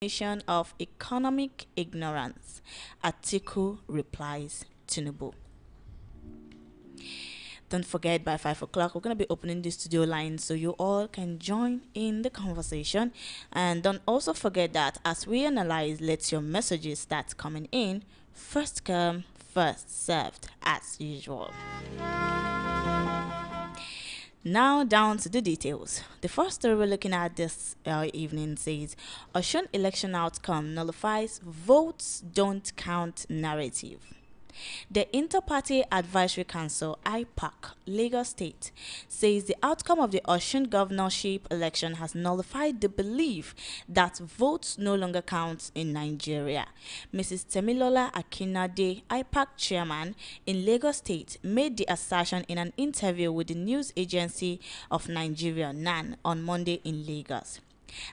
Nation of economic ignorance. Atiku replies Tinubu. Don't forget, by 5 o'clock, we're going to be opening the studio line so you all can join in the conversation. And don't also forget that as we analyze, let your messages start coming in. First come, first served, as usual. Now down to the details. The first story we're looking at this evening says, Osun election outcome nullifies votes don't count narrative. The Inter-Party Advisory Council, IPAC, Lagos State, says the outcome of the Osun governorship election has nullified the belief that votes no longer count in Nigeria. Mrs. Temilola Akinade, IPAC chairman in Lagos State, made the assertion in an interview with the news agency of Nigeria, NAN, on Monday in Lagos.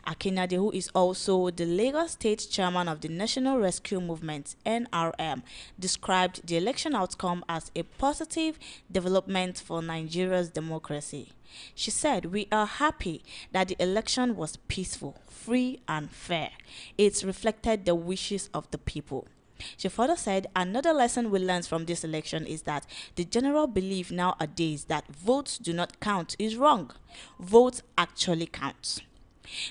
Akinade, who is also the Lagos State chairman of the National Rescue Movement (NRM), described the election outcome as a positive development for Nigeria's democracy. She said, "We are happy that the election was peaceful, free and fair. It reflected the wishes of the people." She further said, "Another lesson we learned from this election is that the general belief nowadays that votes do not count is wrong. Votes actually count."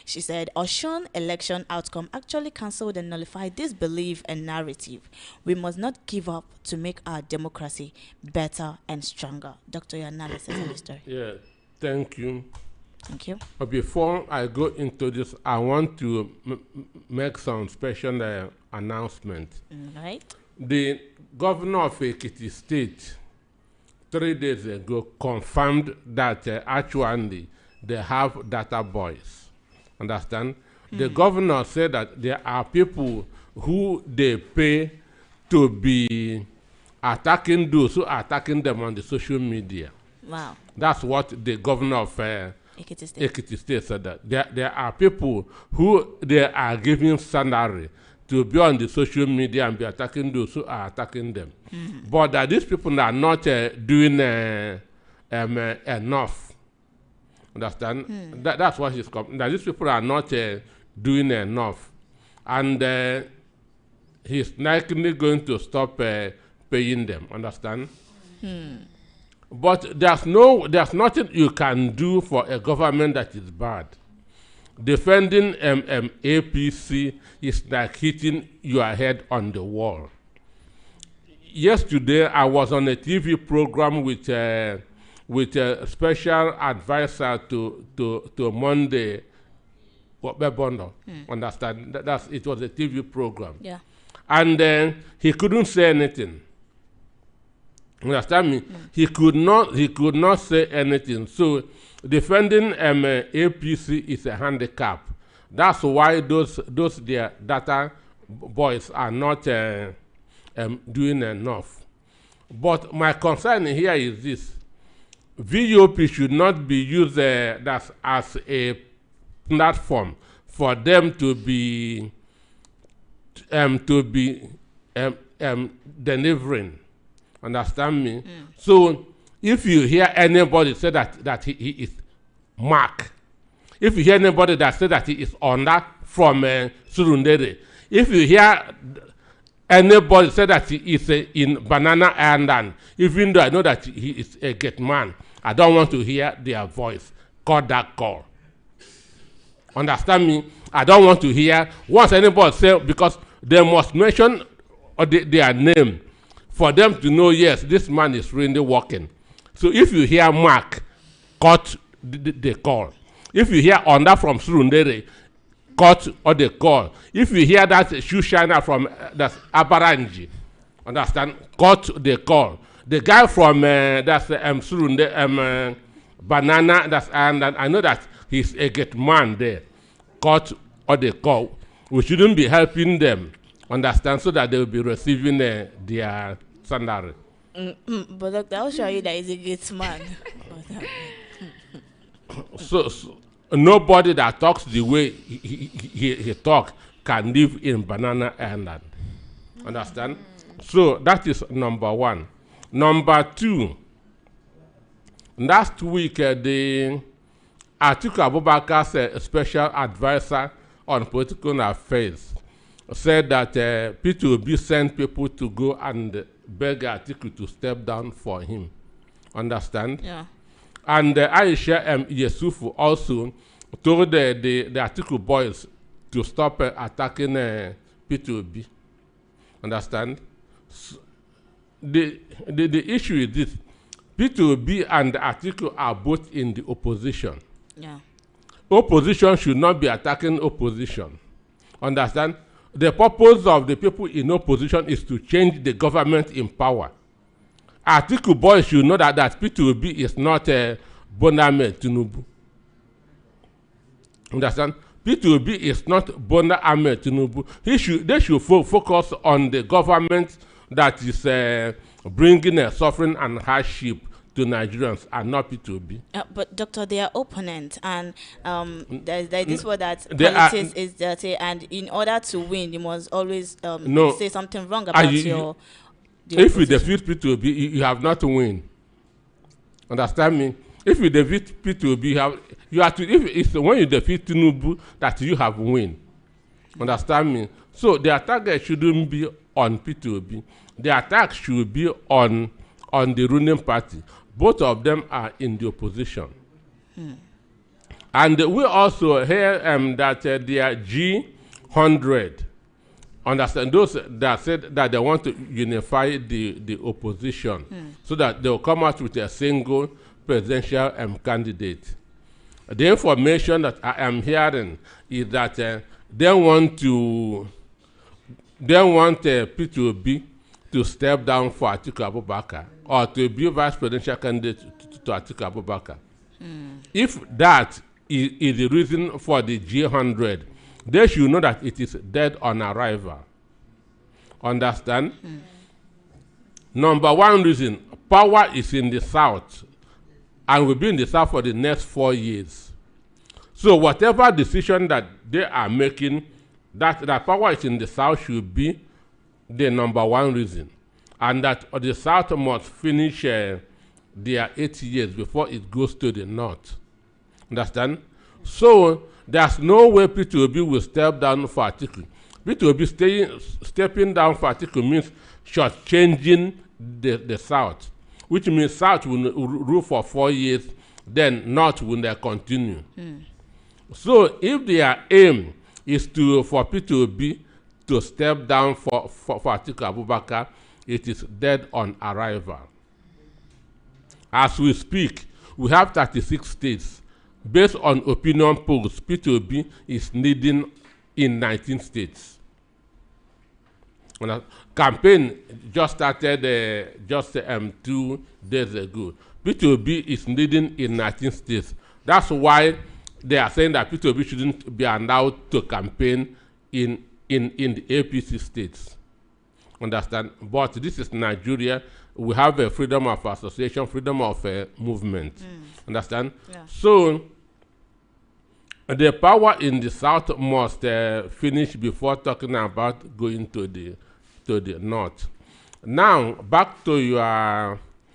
She said, Osun election outcome actually cancelled and nullified this belief and narrative. We must not give up to make our democracy better and stronger. Doctor, your analysis of the story. Yeah, thank you. Thank you. But before I go into this, I want to make some special announcement. Right. The governor of Ekiti State 3 days ago confirmed that actually they have data boys. Understand? The governor said that there are people who they pay to be attacking those who are attacking them on the social media. Wow. That's what the governor of Ekiti State said, that there are people who they are giving salary to be on the social media and be attacking those who are attacking them. But that these people are not doing enough. Understand? That's what he's coming. That these people are not doing enough, and he's likely going to stop paying them. Understand? But there's nothing you can do for a government that is bad. Defending APC is like hitting your head on the wall. Yesterday, I was on a TV program with a special advisor to Monday. Understand? It was a TV program. Yeah. And he couldn't say anything. Understand me? He could not say anything. So defending APC is a handicap. That's why those their data boys are not doing enough. But my concern here is this: VOP should not be used as a platform for them to be delivering. Understand me? So if you hear anybody say that he is Mark, if you hear anybody that say that he is Onda from Surundere, if you hear anybody say that he is in Banana Island, even though I know that he is a get man, I don't want to hear their voice. Cut that call. Understand me? I don't want to hear once anybody say, because they must mention their name for them to know, yes, this man is really working. So if you hear Mark, cut the call. If you hear Onda from Surundere, cut or the call. If you hear that shoe shiner from that's Abaranji, understand? Cut the call. The guy from that's Surundere, Banana, that's and I know that he's a get man there. Cut or the call. We shouldn't be helping them, understand, so that they will be receiving their salary. But Doctor, I'll show you that he's a great man. So nobody that talks the way he talks can live in Banana Island. Understand? So that is number one. Number two, last week the Atiku Abubakar's special advisor on Political Affairs said that P2B sent people to go and beg Atiku to step down for him. Understand? Yeah. And Aisha Yesufu also told the Atiku boys to stop attacking P2B. Understand? So the issue is this: P2B and Atiku are both in the opposition. Yeah. Opposition should not be attacking opposition. Understand? The purpose of the people in opposition is to change the government in power. Atiku boys should know that P2B is not a Boname Tinubu. Understand? P2B is not Boname Tinubu. They should focus on the government that is bringing suffering and hardship to Nigerians, and not P2B. But Doctor, they are opponents, and there's this word that They politics is dirty, and in order to win, you must always say something wrong about your. If you defeat P2B, you have not to win. Understand me? If you defeat P2B, you have to. If it's when you defeat Tinubu that you have win. Understand me? So the attack shouldn't be on P2B. The attack should be on the ruling party. Both of them are in the opposition. And we also hear that they are G100. Understand? Those that said that they want to unify the opposition so that they will come out with a single presidential candidate. The information that I am hearing is that they want P2B to step down for Atiku Abubakar, or to be vice presidential candidate to Atiku Abubakar. If that is the reason for the G100, they should know that it is dead on arrival. Understand? Number one reason, power is in the south, and will be in the south for the next 4 years. So whatever decision that they are making, that power is in the south should be the number one reason, and that the south must finish their 8 years before it goes to the north. Understand? So there's no way P2B will step down for Atiku. P2B stepping down for Atiku means shortchanging the south, which means south will rule for 4 years, then north will continue. So if their aim is for P2B to step down for Atiku Abubakar, it is dead on arrival. As we speak, we have 36 states. Based on opinion polls, P2B is leading in 19 states. Campaign just started 2 days ago. P2B is leading in 19 states. That's why they are saying that P2B shouldn't be allowed to campaign in the APC states. Understand? But this is Nigeria. We have a freedom of association, freedom of movement. Understand? Yeah. So the power in the south must finish before talking about going to the north. Now back to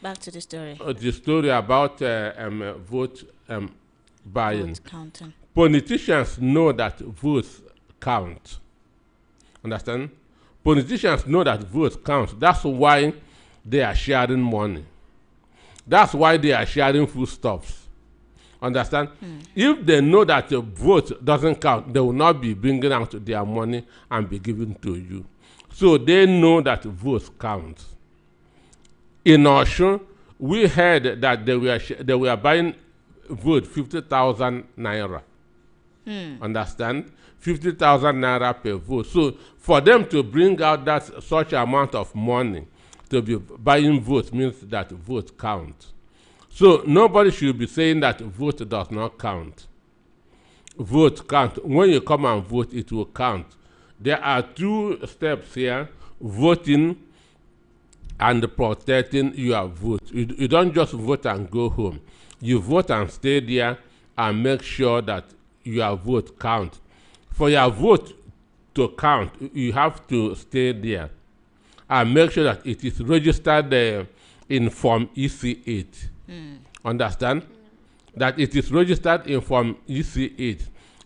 the story. The story about vote buying. Vote counting. Politicians know that votes count. Understand? Politicians know that votes count. That's why they are sharing money. That's why they are sharing foodstuffs. Understand? If they know that the vote doesn't count, they will not be bringing out their money and be giving to you. So they know that votes count. In Osun, we heard that they were buying vote 50,000 naira. Understand? 50,000 naira per vote. So for them to bring out such amount of money to be buying votes means that vote count. So nobody should be saying that vote does not count. Vote count. When you come and vote, it will count. There are 2 steps here: voting and protecting your vote. You don't just vote and go home. You vote and stay there and make sure that your vote counts. For your vote to count, you have to stay there and make sure that it is registered in Form EC8. Understand? That it is registered in Form EC8.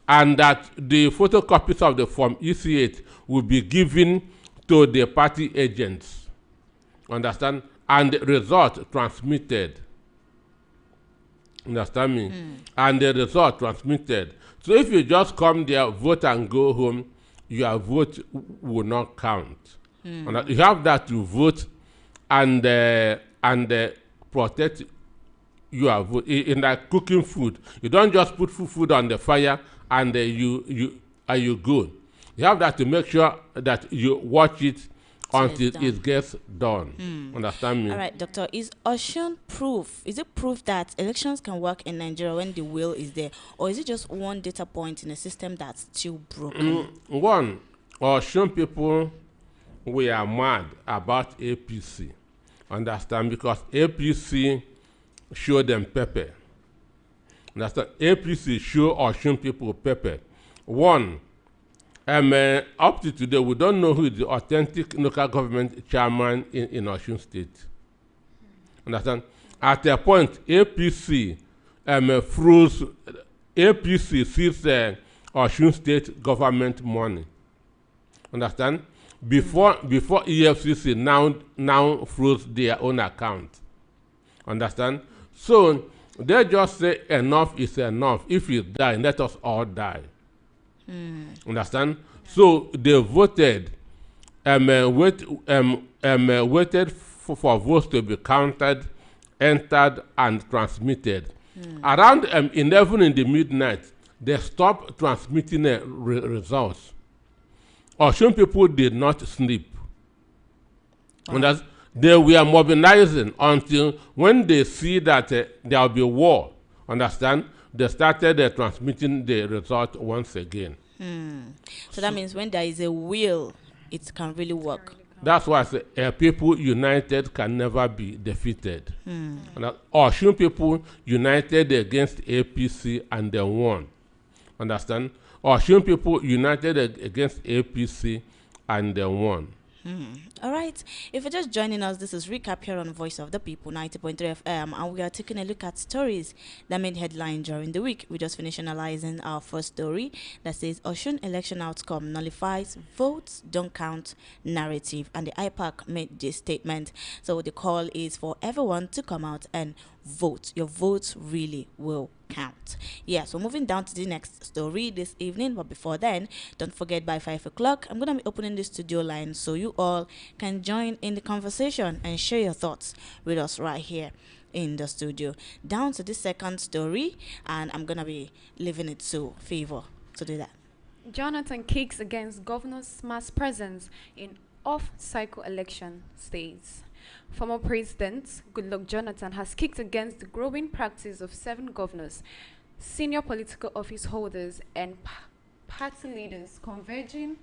and that the photocopies of the Form EC8 will be given to the party agents. Understand? And the result transmitted. Understand me? And the result transmitted. So if you just come there, vote and go home, your vote will not count. And you have that to vote and protect your vote. In like cooking food, you don't just put food on the fire and you go. You have that to make sure that you watch it until it gets done. Understand me? All right, Doctor. Is Oshun proof? Is it proof that elections can work in Nigeria when the will is there, or is it just one data point in a system that's still broken? One, Oshun people, we are mad about APC. Understand? Because APC show them pepper. Understand? APC show Oshun people pepper. One, up to today, we don't know who is the authentic local government chairman in Osun State. Understand? At a point, APC froze. APC seized Osun State government money. Understand? Before EFCC now froze their own account. Understand? So they just say enough is enough. If you die, let us all die. Understand? So they voted, waited for votes to be counted, entered, and transmitted. Around 11 in the midnight, they stopped transmitting results. Osun people did not sleep. They were mobilizing until when they see that there will be war. Understand? They started transmitting the result once again. So that means when there is a will, it can really work. That's why I say people united can never be defeated. Osun people united against APC and they won. Understand? Osun people united against APC and they won. All right. If you're just joining us, this is Recap here on Voice of the People, 90.3 FM, and we are taking a look at stories that made headline during the week. We just finished analyzing our first story that says Osun election outcome nullifies votes don't count narrative, and the IPAC made this statement. So the call is for everyone to come out and vote. Your votes really will count. Yeah, so moving down to the next story this evening, but before then, don't forget by 5 o'clock, I'm going to be opening the studio line so you all can join in the conversation and share your thoughts with us right here in the studio. Down to the second story, and I'm going to be leaving it to Favor to do that. Jonathan kicks against governor's mass presence in off-cycle election states. Former President Goodluck Jonathan has kicked against the growing practice of 7 governors, senior political office holders, and party leaders converging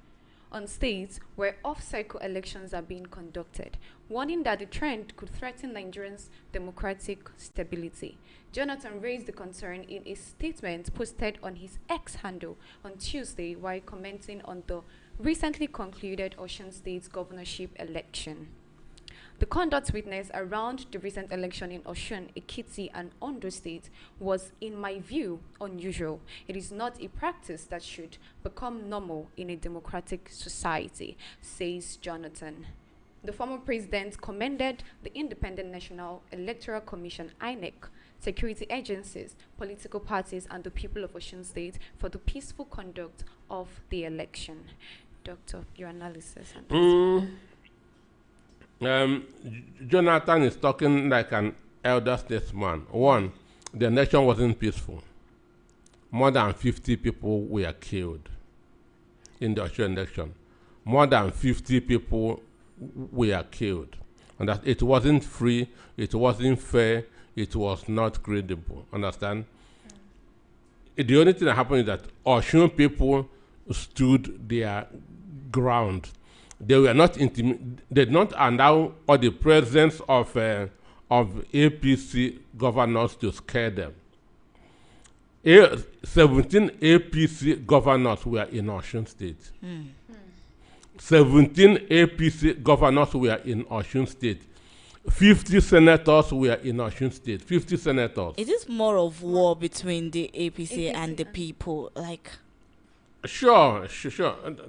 on states where off-cycle elections are being conducted, warning that the trend could threaten Nigerians' democratic stability. Jonathan raised the concern in a statement posted on his X handle on Tuesday while commenting on the recently concluded Osun State's governorship election. The conduct witnessed around the recent election in Osun, Ekiti, and Ondo State was, in my view, unusual. It is not a practice that should become normal in a democratic society, says Jonathan. The former president commended the Independent National Electoral Commission, INEC, security agencies, political parties, and the people of Osun State for the peaceful conduct of the election. Doctor, your analysis on this. Jonathan is talking like an elder statesman. One, the nation wasn't peaceful. More than 50 people were killed in the Osun election. More than 50 people were killed. And that it wasn't free, it wasn't fair, it was not credible. Understand? The only thing that happened is that Osun people stood their ground. They were not they did not allow or the presence of APC governors to scare them. 17 APC governors were in Osun State. 17 APC governors were in Osun State. 50 senators were in Osun State. 50 senators. Is this more of war between the APC and the people? Like, Sure.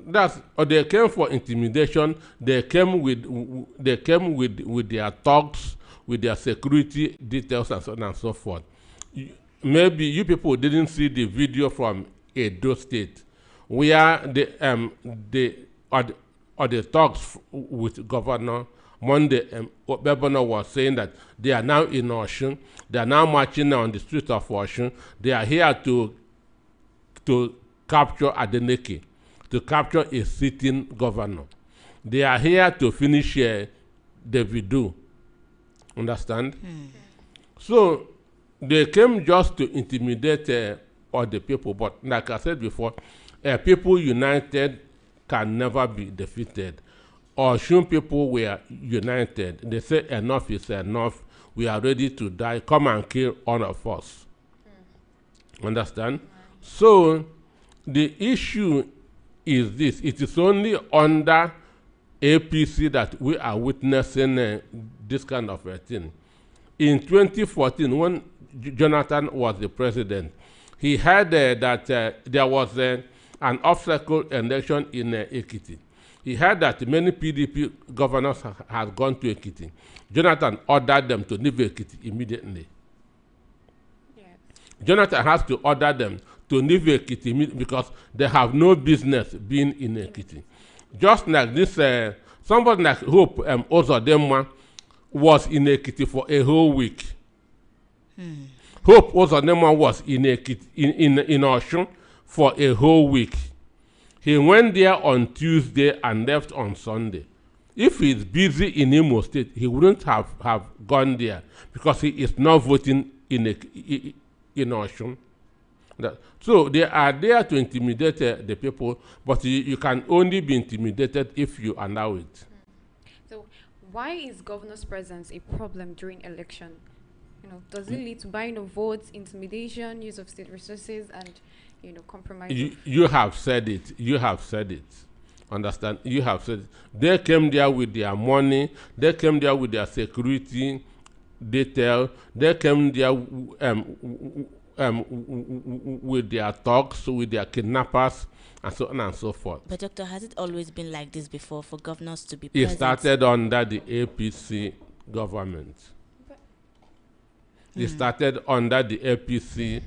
That's or they came for intimidation. They came with their thugs, with their security details, and so on and so forth. Maybe you people didn't see the video from Edo State, where the thugs with Governor Monday Obebona was saying that they are now in Oshun. They are now marching on the streets of Oshun. They are here to capture Adeneke, to capture a sitting governor. They are here to finish Davido. Understand? So they came just to intimidate all the people. But like I said before, people united can never be defeated. Oshun people were united. They say enough is enough. We are ready to die. Come and kill all of us. Understand? So the issue is this. It is only under APC that we are witnessing this kind of a thing. In 2014, when Jonathan was the president, he heard that there was an off-cycle election in Ekiti. He heard that many PDP governors had gone to Ekiti. Jonathan ordered them to leave Ekiti immediately. Yes. Jonathan has to order them to leave Ekiti because they have no business being in Ekiti. Just like this, somebody like Hope Ozodema was in Ekiti for a whole week. Hope Ozodema was in Ekiti, in Oshun for a whole week. He went there on Tuesday and left on Sunday. If he's busy in Imo State, he wouldn't have gone there because he is not voting in Oshun. So they are there to intimidate the people, but you can only be intimidated if you allow it. So why is governor's presence a problem during election? Does it lead to buying of votes, intimidation, use of state resources, and compromise? You have said it. Understand? You have said it. They came there with their money. They came there with their security detail. They came there with their thugs, with their kidnappers, and so on and so forth. But doctor, has it always been like this before for governors to be It present? started under the APC government. It started under the APC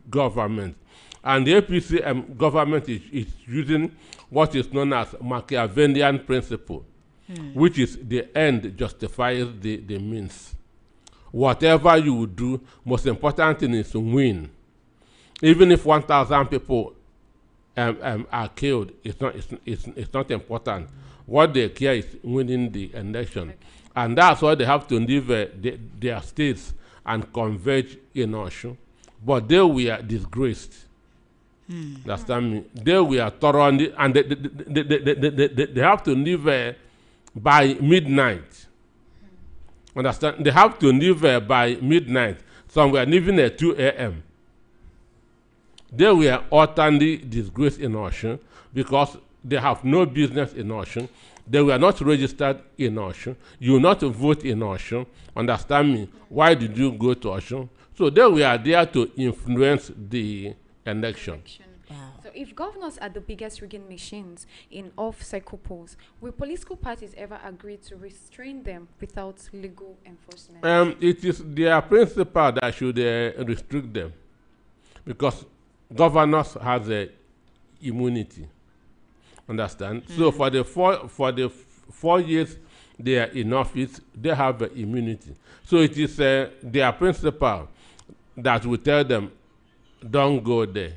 government. And the APC government is using what is known as Machiavellian principle, which is the end justifies the means. Whatever you do, most important thing is to win. Even if 1,000 people are killed, it's not important. What they care is winning the election. And that's why they have to leave their states and converge in Oshun. But they were disgraced. Understand me? They were thoroughly, and they have to leave by midnight. Understand? They have to leave by midnight. Some were leaving at 2 a.m. They were utterly disgraced in Oshun because they have no business in Oshun. They were not registered in Oshun. You will not vote in Oshun. Understand me? Why did you go to Oshun? So they were there to influence the election. Wow. So if governors are the biggest rigging machines in off-cycle polls, will political parties ever agree to restrain them without legal enforcement? It is their principle that should restrict them, because governors have immunity. Understand? So for the 4 years they are in office, they have immunity. So it is their principle that will tell them, don't go there.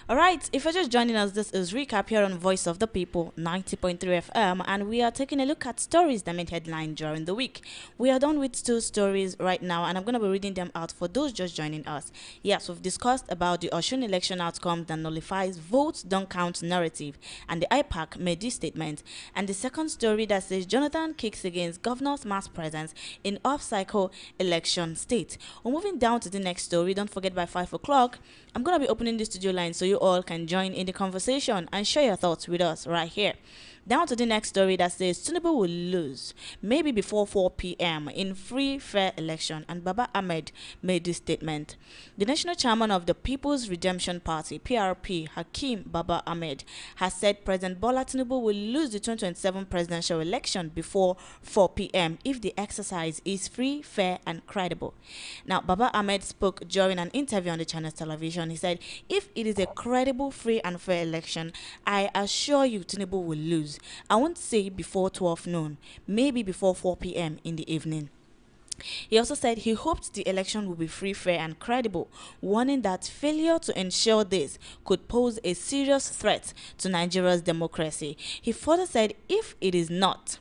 All right, if you're just joining us, this is Recap here on Voice of the People, 90.3 FM, and we are taking a look at stories that made headline during the week. We are done with 2 stories right now, and I'm going to be reading them out for those just joining us. Yes, we've discussed about the Oshun election outcome that nullifies votes don't count narrative, and the IPAC made this statement. And the second story that says Jonathan kicks against governor's mass presence in off-cycle election state. We're moving down to the next story. Don't forget, by 5 o'clock, I'm going to be opening the studio line so you all can join in the conversation and share your thoughts with us right here. Down to the next story that says Tinubu will lose, maybe before 4 p.m. in free, fair election. And Baba Ahmed made this statement. The national chairman of the People's Redemption Party, PRP, Hakeem Baba Ahmed, has said President Bola Tinubu will lose the 2027 presidential election before 4 p.m. if the exercise is free, fair, and credible. Now, Baba Ahmed spoke during an interview on the channel's television. He said, if it is a credible, free, and fair election, I assure you Tinubu will lose. I won't say before 12 noon, maybe before 4 p.m. in the evening. He also said he hoped the election will be free, fair, and credible, warning that failure to ensure this could pose a serious threat to Nigeria's democracy. He further said, if it is not,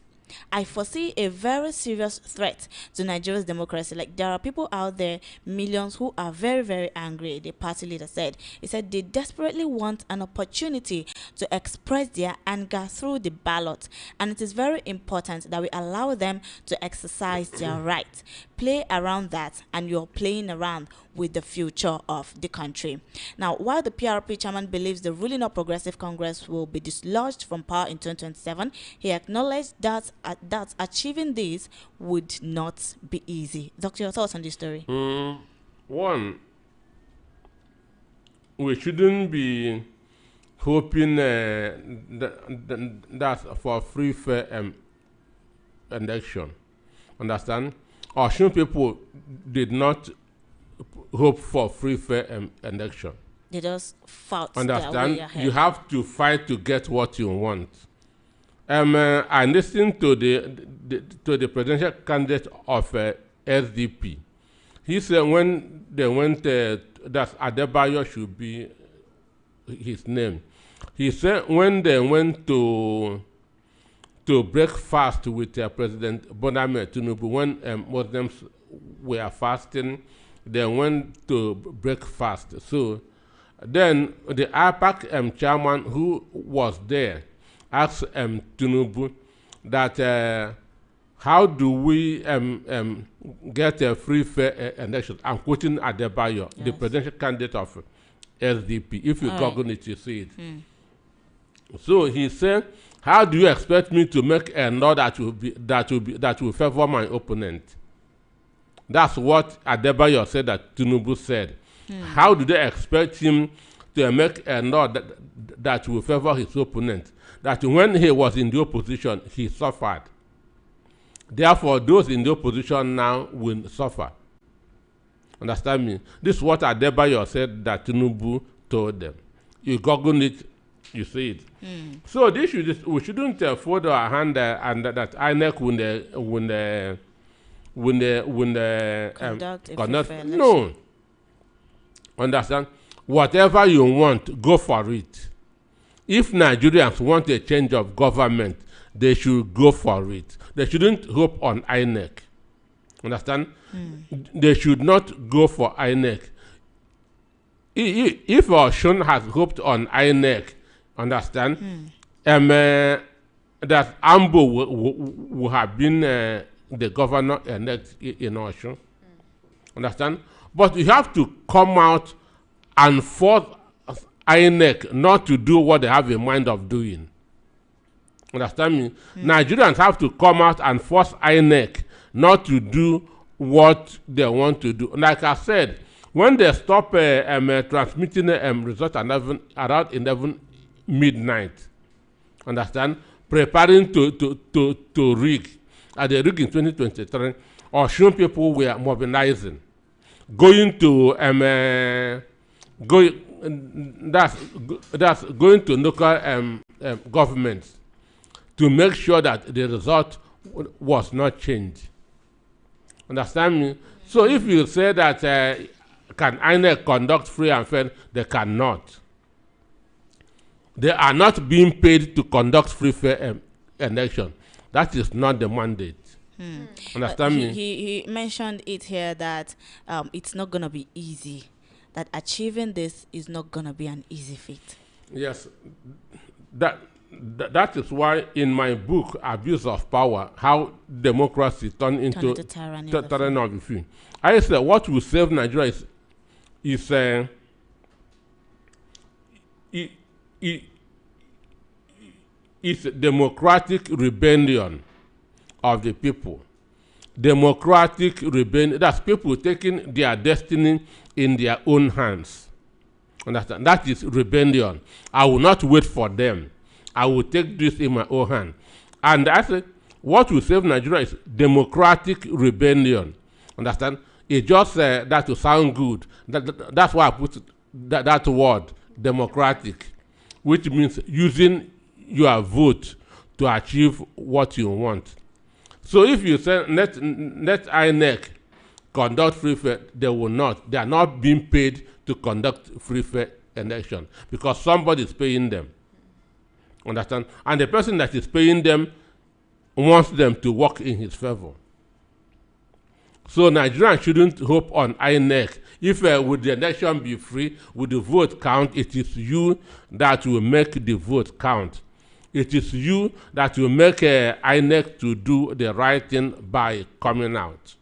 I foresee a very serious threat to Nigeria's democracy. Like, there are people out there, millions, who are very, very angry, the party leader said. He said they desperately want an opportunity to express their anger through the ballot. And it is very important that we allow them to exercise their right. Play around that, and you're playing around with the future of the country. Now, while the PRP chairman believes the ruling of Progressive Congress will be dislodged from power in 2027, he acknowledged that achieving this would not be easy. Doctor, your thoughts on this story? One, we shouldn't be hoping that for free, fair election. Understand? Osun people did not hope for free, fair election. They just fought. Understand? You have to fight to get what you want. I listened to the presidential candidate of SDP. He said when they went, that Adebayo should be his name. He said when they went to break fast with President Bola Tinubu, when Muslims were fasting, they went to break fast. So then the IPAC chairman who was there asked Tinubu that how do we get a free, fair election? I'm quoting Adebayo, yes, the presidential candidate of SDP. If you Google it, you see it. So he said, how do you expect me to make a law that will favor my opponent? That's what Adebayo said that Tinubu said. How do they expect him to make a law that will favor his opponent? That when he was in the opposition, he suffered. Therefore, those in the opposition now will suffer. Understand me? This is what Adebayo said that Tinubu told them. You Google it, you see it. So this we shouldn't fold our hand and that INEC conduct. No. Understand? Whatever you want, go for it. If Nigerians want a change of government, they should go for it. They shouldn't hope on INEC. Understand? They should not go for INEC. If Osun has hoped on INEC, understand, that Ambo will have been the governor-elect in Osun. Understand? But you have to come out and force INEC not to do what they have in mind of doing. Understand me? Nigerians have to come out and force INEC not to do what they want to do. Like I said, when they stop transmitting results around 11 midnight, understand, preparing to rig, at the rig in 2023, Osun people were mobilizing, going to that's going to local governments to make sure that the result was not changed. Understand me? So if you say that can INEC conduct free and fair, they cannot. They are not being paid to conduct free, fair election. That is not the mandate. Understand me? He mentioned it here that it's not going to be easy. That achieving this is not going to be an easy feat. Yes. That is why in my book, Abuse of Power, How Democracy Turned into Tyranny of the Few, I said what will save Nigeria is democratic rebellion of the people. Democratic rebellion, that's people taking their destiny in their own hands. Understand? That is rebellion. I will not wait for them. I will take this in my own hand. And I said, what will save Nigeria is democratic rebellion. Understand? It just that to sound good. That's why I put that word, democratic, which means using your vote to achieve what you want. So if you say let INEC conduct free fair, they will not. They are not being paid to conduct free fair election because somebody is paying them. Understand? And the person that is paying them wants them to work in his favor. So Nigerians shouldn't hope on INEC. If would the election be free, would the vote count? It is you that will make the vote count. It is you that will make INEC to do the right thing by coming out.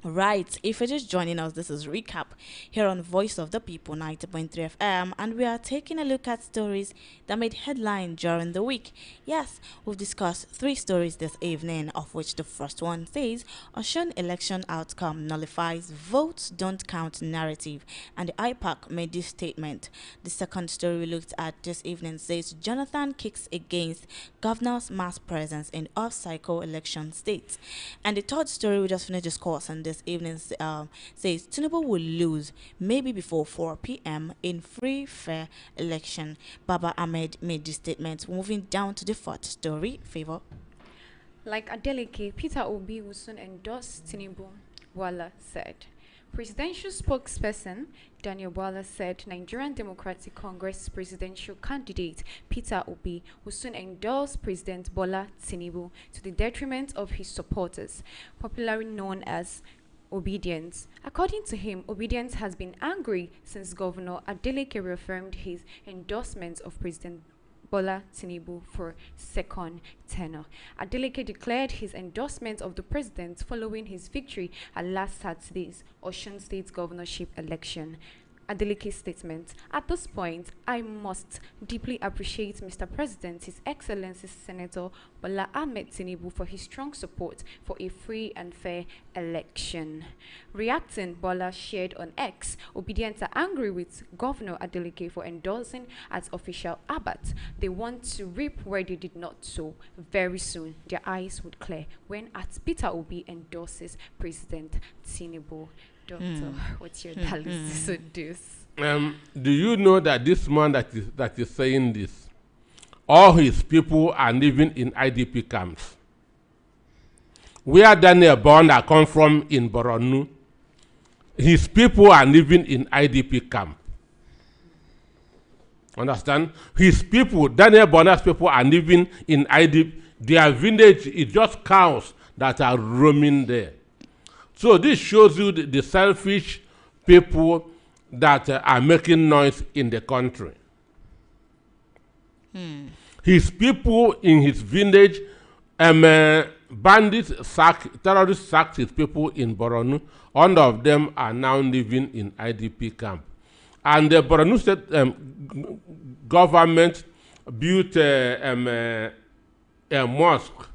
Right, if you're just joining us, this is Recap here on Voice of the People 90.3 FM, and we are taking a look at stories that made headline during the week. Yes, we've discussed 3 stories this evening, of which the first one says Osun election outcome nullifies votes don't count narrative, and the IPAC made this statement. The second story we looked at this evening says Jonathan kicks against governor's mass presence in off-cycle election states, and the third story we just finished discussing on this evening says Tinubu will lose maybe before 4 p.m. in free fair election. Baba Ahmed made this statement. Moving down to the fourth story, Favor. Like Adeleke, Peter Obi will soon endorse Tinubu, Wala said. Presidential spokesperson Daniel Bwala said Nigerian Democratic Congress presidential candidate Peter Obi will soon endorse President Bola Tinubu to the detriment of his supporters, popularly known as Obedience. According to him, Obedience has been angry since Governor Adeleke reaffirmed his endorsement of President Bola Tinubu for second tenure. Adeleke declared his endorsement of the president following his victory at last Saturday's Osun State governorship election. Adeleke's statement: "At this point, I must deeply appreciate Mr. President, His Excellency Senator Bola Ahmed Tinubu for his strong support for a free and fair election." Reacting, Bola shared on X, Obedience are angry with Governor Adeleke for endorsing as official abat. They want to reap where they did not sow. Very soon, their eyes would clear when at Peter Obi endorses President Tinubu. Doctor, what's your analysis on this? Do you know that this man that is saying this, all his people are living in IDP camps? Where Daniel Bonda come from in Borno, his people are living in IDP camp. Understand? His people, Daniel Bonda's people, are living in IDP. Their village is just cows that are roaming there. So this shows you the selfish people that are making noise in the country. His people in his village, bandits terrorists sacked his people in Borno. All of them are now living in IDP camp. And the Borno State government built a mosque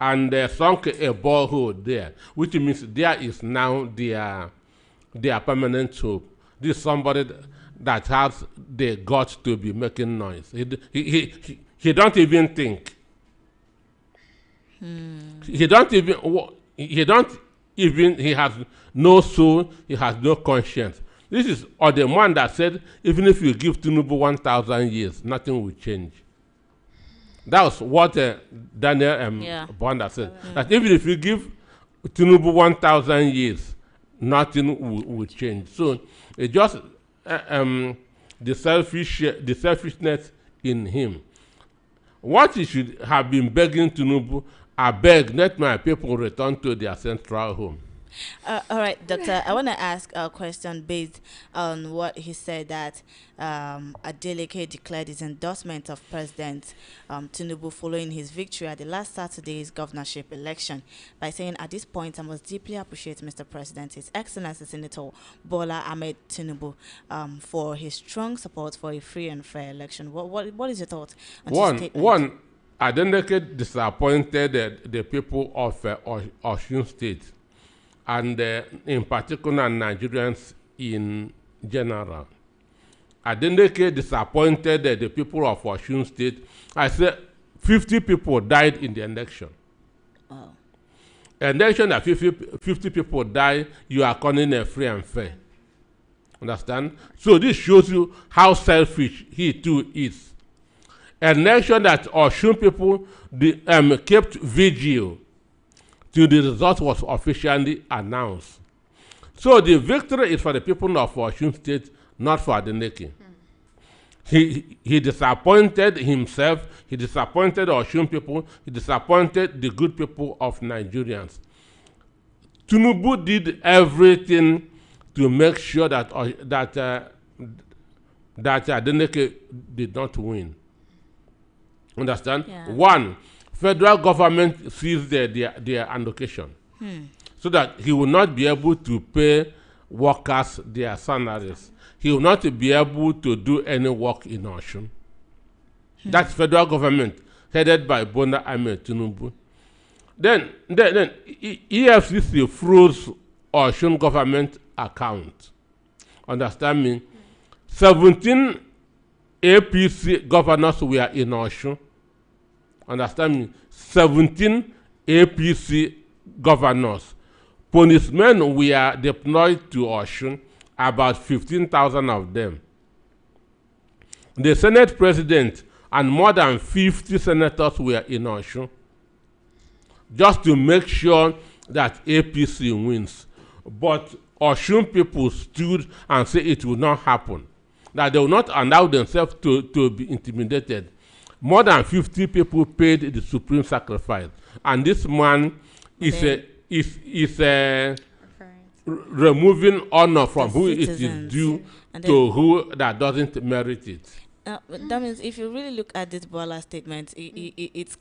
and sunk a borehole there, which means there is now their permanent hope. This is somebody that has the guts to be making noise. He don't even think. He has no soul, he has no conscience. This is the man that said, even if you give Tinubu 1,000 years, nothing will change. That was what Daniel Bonda said. That even if you give Tinubu 1,000 years, nothing will change. So it's just the selfishness in him. What he should have been begging Tinubu, I beg, let my people return to their central home. All right, Doctor. I want to ask a question based on what he said that Adeleke declared his endorsement of President Tinubu following his victory at the last Saturday's governorship election by saying, "At this point, I must deeply appreciate Mr. President, His Excellency Senator Bola Ahmed Tinubu, for his strong support for a free and fair election." What is your thought on this statement? One, Adeleke disappointed the people of Osun State, and in particular Nigerians in general. Adeleke disappointed the people of Osun State. I said 50 people died in the election. Oh. Election that 50 people die, you are calling it free and fair. Understand? So this shows you how selfish he too is. Election that Osun people kept vigil till the result was officially announced. So the victory is for the people of Osun State, not for Adeleke. He disappointed himself, he disappointed Osun people, he disappointed the good people of Nigerians. Tinubu did everything to make sure that Adeleke did not win. Understand? Yeah. One, federal government seized their allocation so that he will not be able to pay workers their salaries. He will not be able to do any work in Osun. That's federal government headed by Bola Ahmed Tinubu. Then EFCC froze Osun government account. Understand me? 17 APC governors were in Osun. Understand me? 17 APC governors. Policemen were deployed to Osun, about 15,000 of them. The Senate president and more than 50 senators were in Osun, just to make sure that APC wins. But Osun people stood and said it will not happen, that they will not allow themselves to be intimidated. More than 50 people paid the supreme sacrifice, and this man is removing honor from who it is due to who that doesn't merit it. That means if you really look at this Bola statement, it's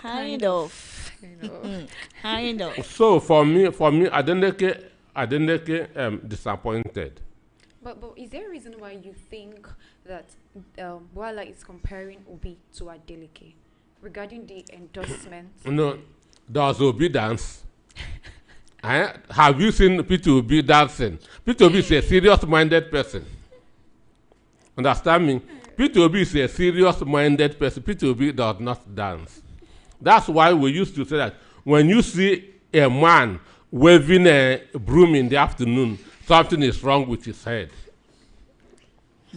kind of. Kind of. So for me, Adeleke disappointed. But is there a reason why you think that Bola is comparing Obi to Adeleke regarding the endorsement? No, does Obi dance? Have you seen Peter Obi dancing? Peter Obi is a serious-minded person. Understand me? Peter Obi is a serious-minded person. Peter Obi does not dance. That's why we used to say that when you see a man waving a broom in the afternoon, something is wrong with his head.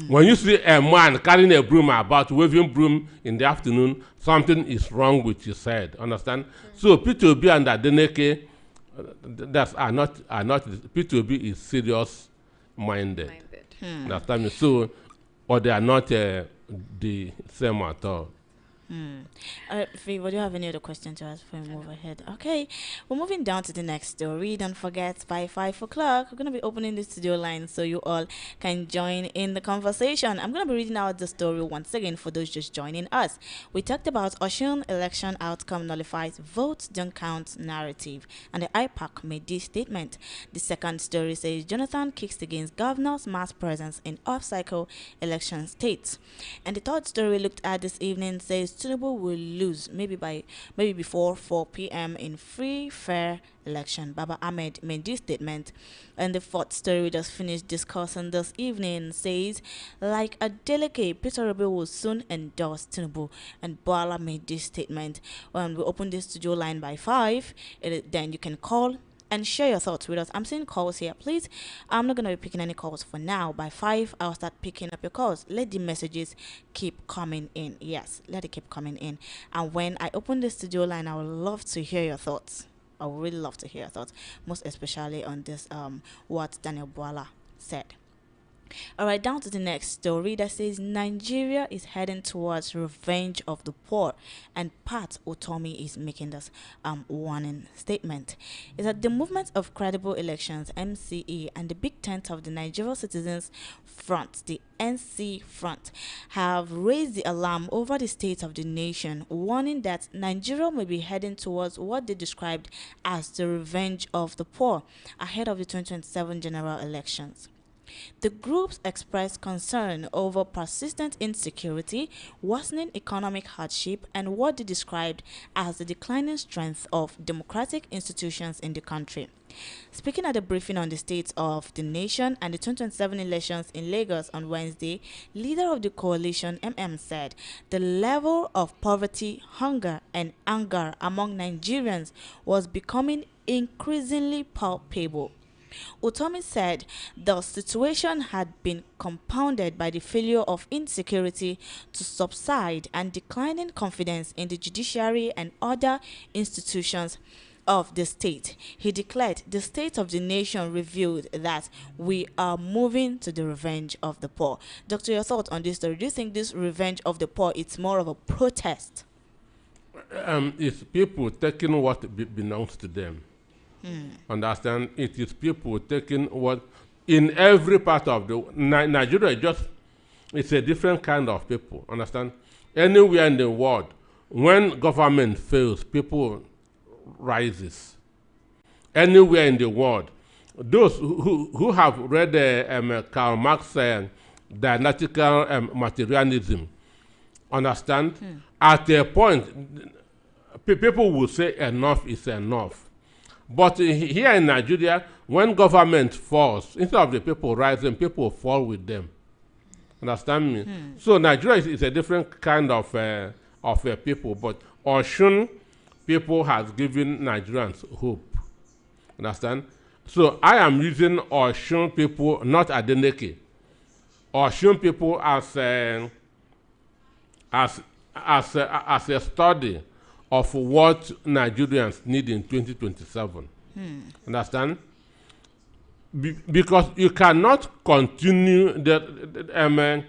When you see a man carrying a broom about, waving broom in the afternoon, something is wrong with his head. Understand? So Peter Obi and Adeleke are not. Peter Obi is serious-minded. Understand me? So, or they are not the same at all. What do you have any other questions to ask before we move ahead? Okay, we're moving down to the next story. Don't forget, by 5 o'clock, we're going to be opening the studio line so you all can join in the conversation. I'm going to be reading out the story once again for those just joining us. We talked about Osun election outcome nullifies votes don't count narrative, and the IPAC made this statement. The second story says Jonathan kicks against governor's mass presence in off-cycle election states. And the third story we looked at this evening says Tinubu will lose maybe before 4 p.m. in free, fair election. Baba Ahmed made this statement. And the fourth story we just finished discussing this evening says, like Adeleke, Peter Robi will soon endorse Tinubu. And Bola made this statement. When we open this studio line by 5, then you can call and share your thoughts with us. I'm seeing calls here. Please, I'm not going to be picking any calls for now. By 5, I'll start picking up your calls. Let the messages keep coming in. Yes, let it keep coming in. And when I open the studio line, I would love to hear your thoughts. I would really love to hear your thoughts, most especially on this, what Daniel Bola said. All right, down to the next story that says Nigeria is heading towards revenge of the poor, and Pat Otomi is making this warning statement. Is that the movement of credible elections (MCE) and the big tent of the Nigerian Citizens Front, the NC Front, have raised the alarm over the state of the nation, warning that Nigeria may be heading towards what they described as the revenge of the poor ahead of the 2027 general elections. The groups expressed concern over persistent insecurity, worsening economic hardship, and what they described as the declining strength of democratic institutions in the country. Speaking at a briefing on the state of the nation and the 2027 elections in Lagos on Wednesday, leader of the coalition said the level of poverty, hunger, and anger among Nigerians was becoming increasingly palpable. Utomi said the situation had been compounded by the failure of insecurity to subside and declining confidence in the judiciary and other institutions of the state. He declared the state of the nation revealed that we are moving to the revenge of the poor. Doctor, your thoughts on this story? Do you think this revenge of the poor it's more of a protest? It's people taking what belongs to them. Understand? It is people taking what in every part of the Nigeria. It's a different kind of people. Understand? Anywhere in the world, when government fails, people rises. Anywhere in the world, those who have read Karl Marx dialectical materialism, understand? At a point, people will say enough is enough. But here in Nigeria, when government falls, instead of the people rising, people fall with them. Understand me? So Nigeria is a different kind of people. But Oshun people has given Nigerians hope. Understand? So I am using Oshun people, not Adeneke. Oshun people as a study of what Nigerians need in 2027. Understand? Because you cannot continue a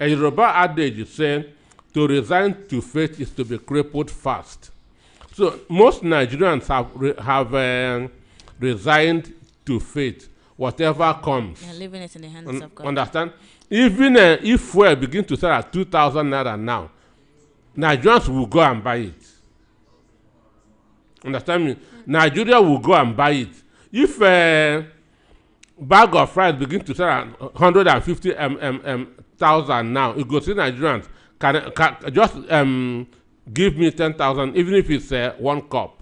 Yoruba adage saying to resign to fate is to be crippled fast. So most Nigerians have resigned to fate, whatever comes. You're leaving it in the hands of God. Understand? Even if fuel begin to sell at 2,000 naira now, Nigerians will go and buy it. Understand me? Nigeria will go and buy it. If a bag of rice begin to sell at 150,000 now, it goes to Nigerians can just give me 10,000, even if it's 1 cup.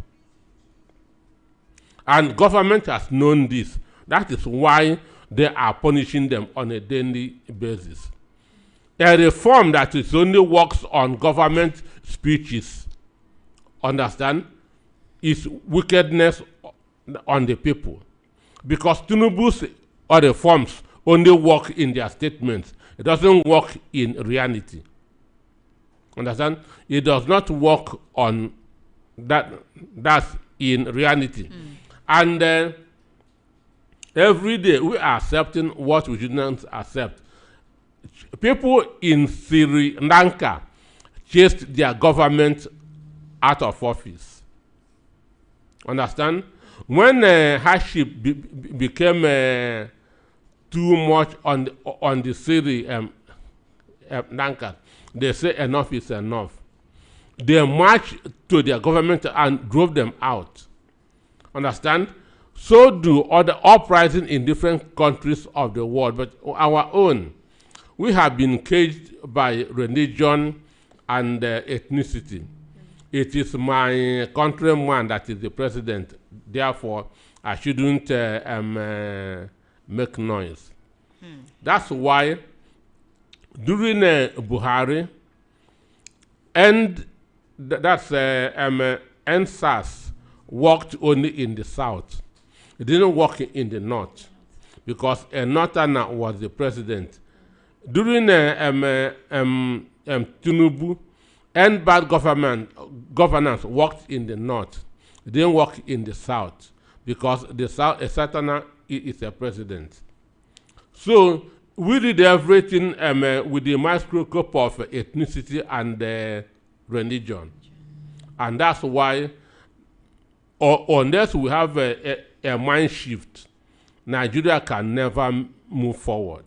And government has known this. That is why they are punishing them on a daily basis. A reform that is only works on government speeches, understand, is wickedness on the people. Because Tinubu's reforms only work in their statements. It doesn't work in reality. Understand? It does not work on that. That's in reality. And every day we are accepting what we should not accept. People in Sri Lanka chased their government out of office. Understand? When hardship became too much on the Sri Lanka, they say enough is enough. They marched to their government and drove them out. Understand? So do other uprisings in different countries of the world, but our own, we have been caged by religion and ethnicity. It is my countryman that is the president. Therefore, I shouldn't make noise. That's why during Buhari, and that's NSAS worked only in the south. It didn't work in the north because a northerner was the president. During Tinubu, and bad governance worked in the north. It didn't work in the south because the south, a southerner is a president. So we did everything with the microscope of ethnicity and religion. And that's why, unless we have a mind shift, Nigeria can never move forward.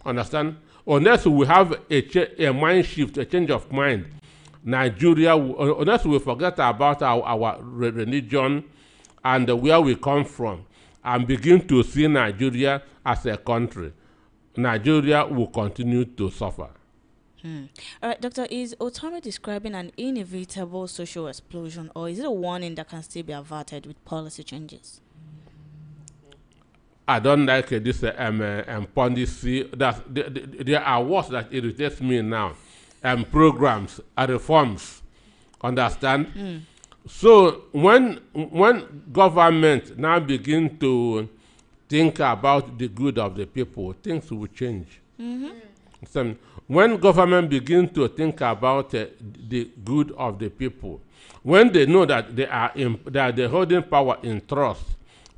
Understand? Unless we have a mind shift, a change of mind, Nigeria, unless we forget about our religion and where we come from, and begin to see Nigeria as a country, Nigeria will continue to suffer. All right, Doctor, is autonomy describing an inevitable social explosion, or is it a warning that can still be averted with policy changes? I don't like this policy. There are words that irritates me now. Programs, reforms. Understand? So when government now begin to think about the good of the people, things will change. So when government begin to think about the good of the people, when they know that they're holding power in trust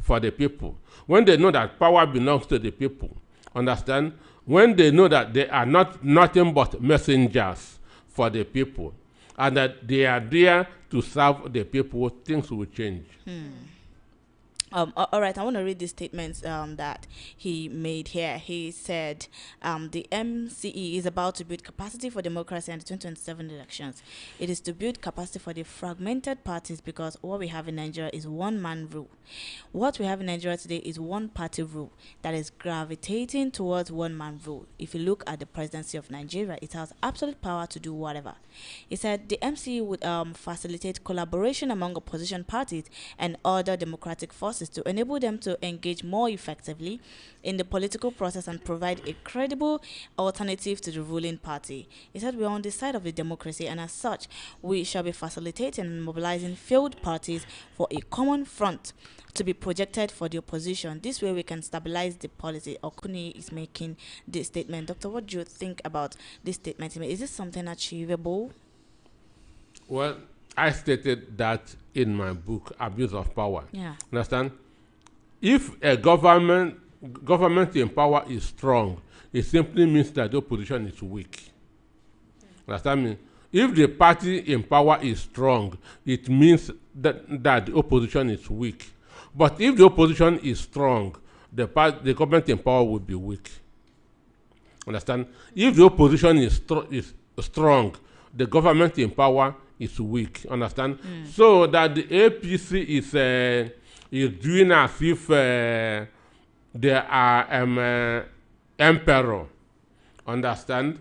for the people, when they know that power belongs to the people, understand? When they know that they are nothing but messengers for the people, and that they are there to serve the people, things will change. All right, I want to read the statements that he made here. He said the MCE is about to build capacity for democracy in the 2027 elections. It is to build capacity for the fragmented parties, because what we have in Nigeria is one-man rule. What we have in Nigeria today is one-party rule that is gravitating towards one-man rule. If you look at the presidency of Nigeria, it has absolute power to do whatever. He said the MCE would facilitate collaboration among opposition parties and other democratic forces to enable them to engage more effectively in the political process and provide a credible alternative to the ruling party. He said we are on the side of the democracy, and as such, we shall be facilitating and mobilizing failed parties for a common front to be projected for the opposition. This way we can stabilize the policy. Okuni is making this statement. Doctor, what do you think about this statement? Is this something achievable? Well, I stated that in my book, Abuse of Power. Yeah. Understand? If a government in power is strong, it simply means that the opposition is weak. Understand me? If the party in power is strong, it means that the opposition is weak. But if the opposition is strong, the government in power will be weak. Understand? If the opposition is strong, the government in power is weak. Understand? So that the APC is doing as if they are emperor. Understand?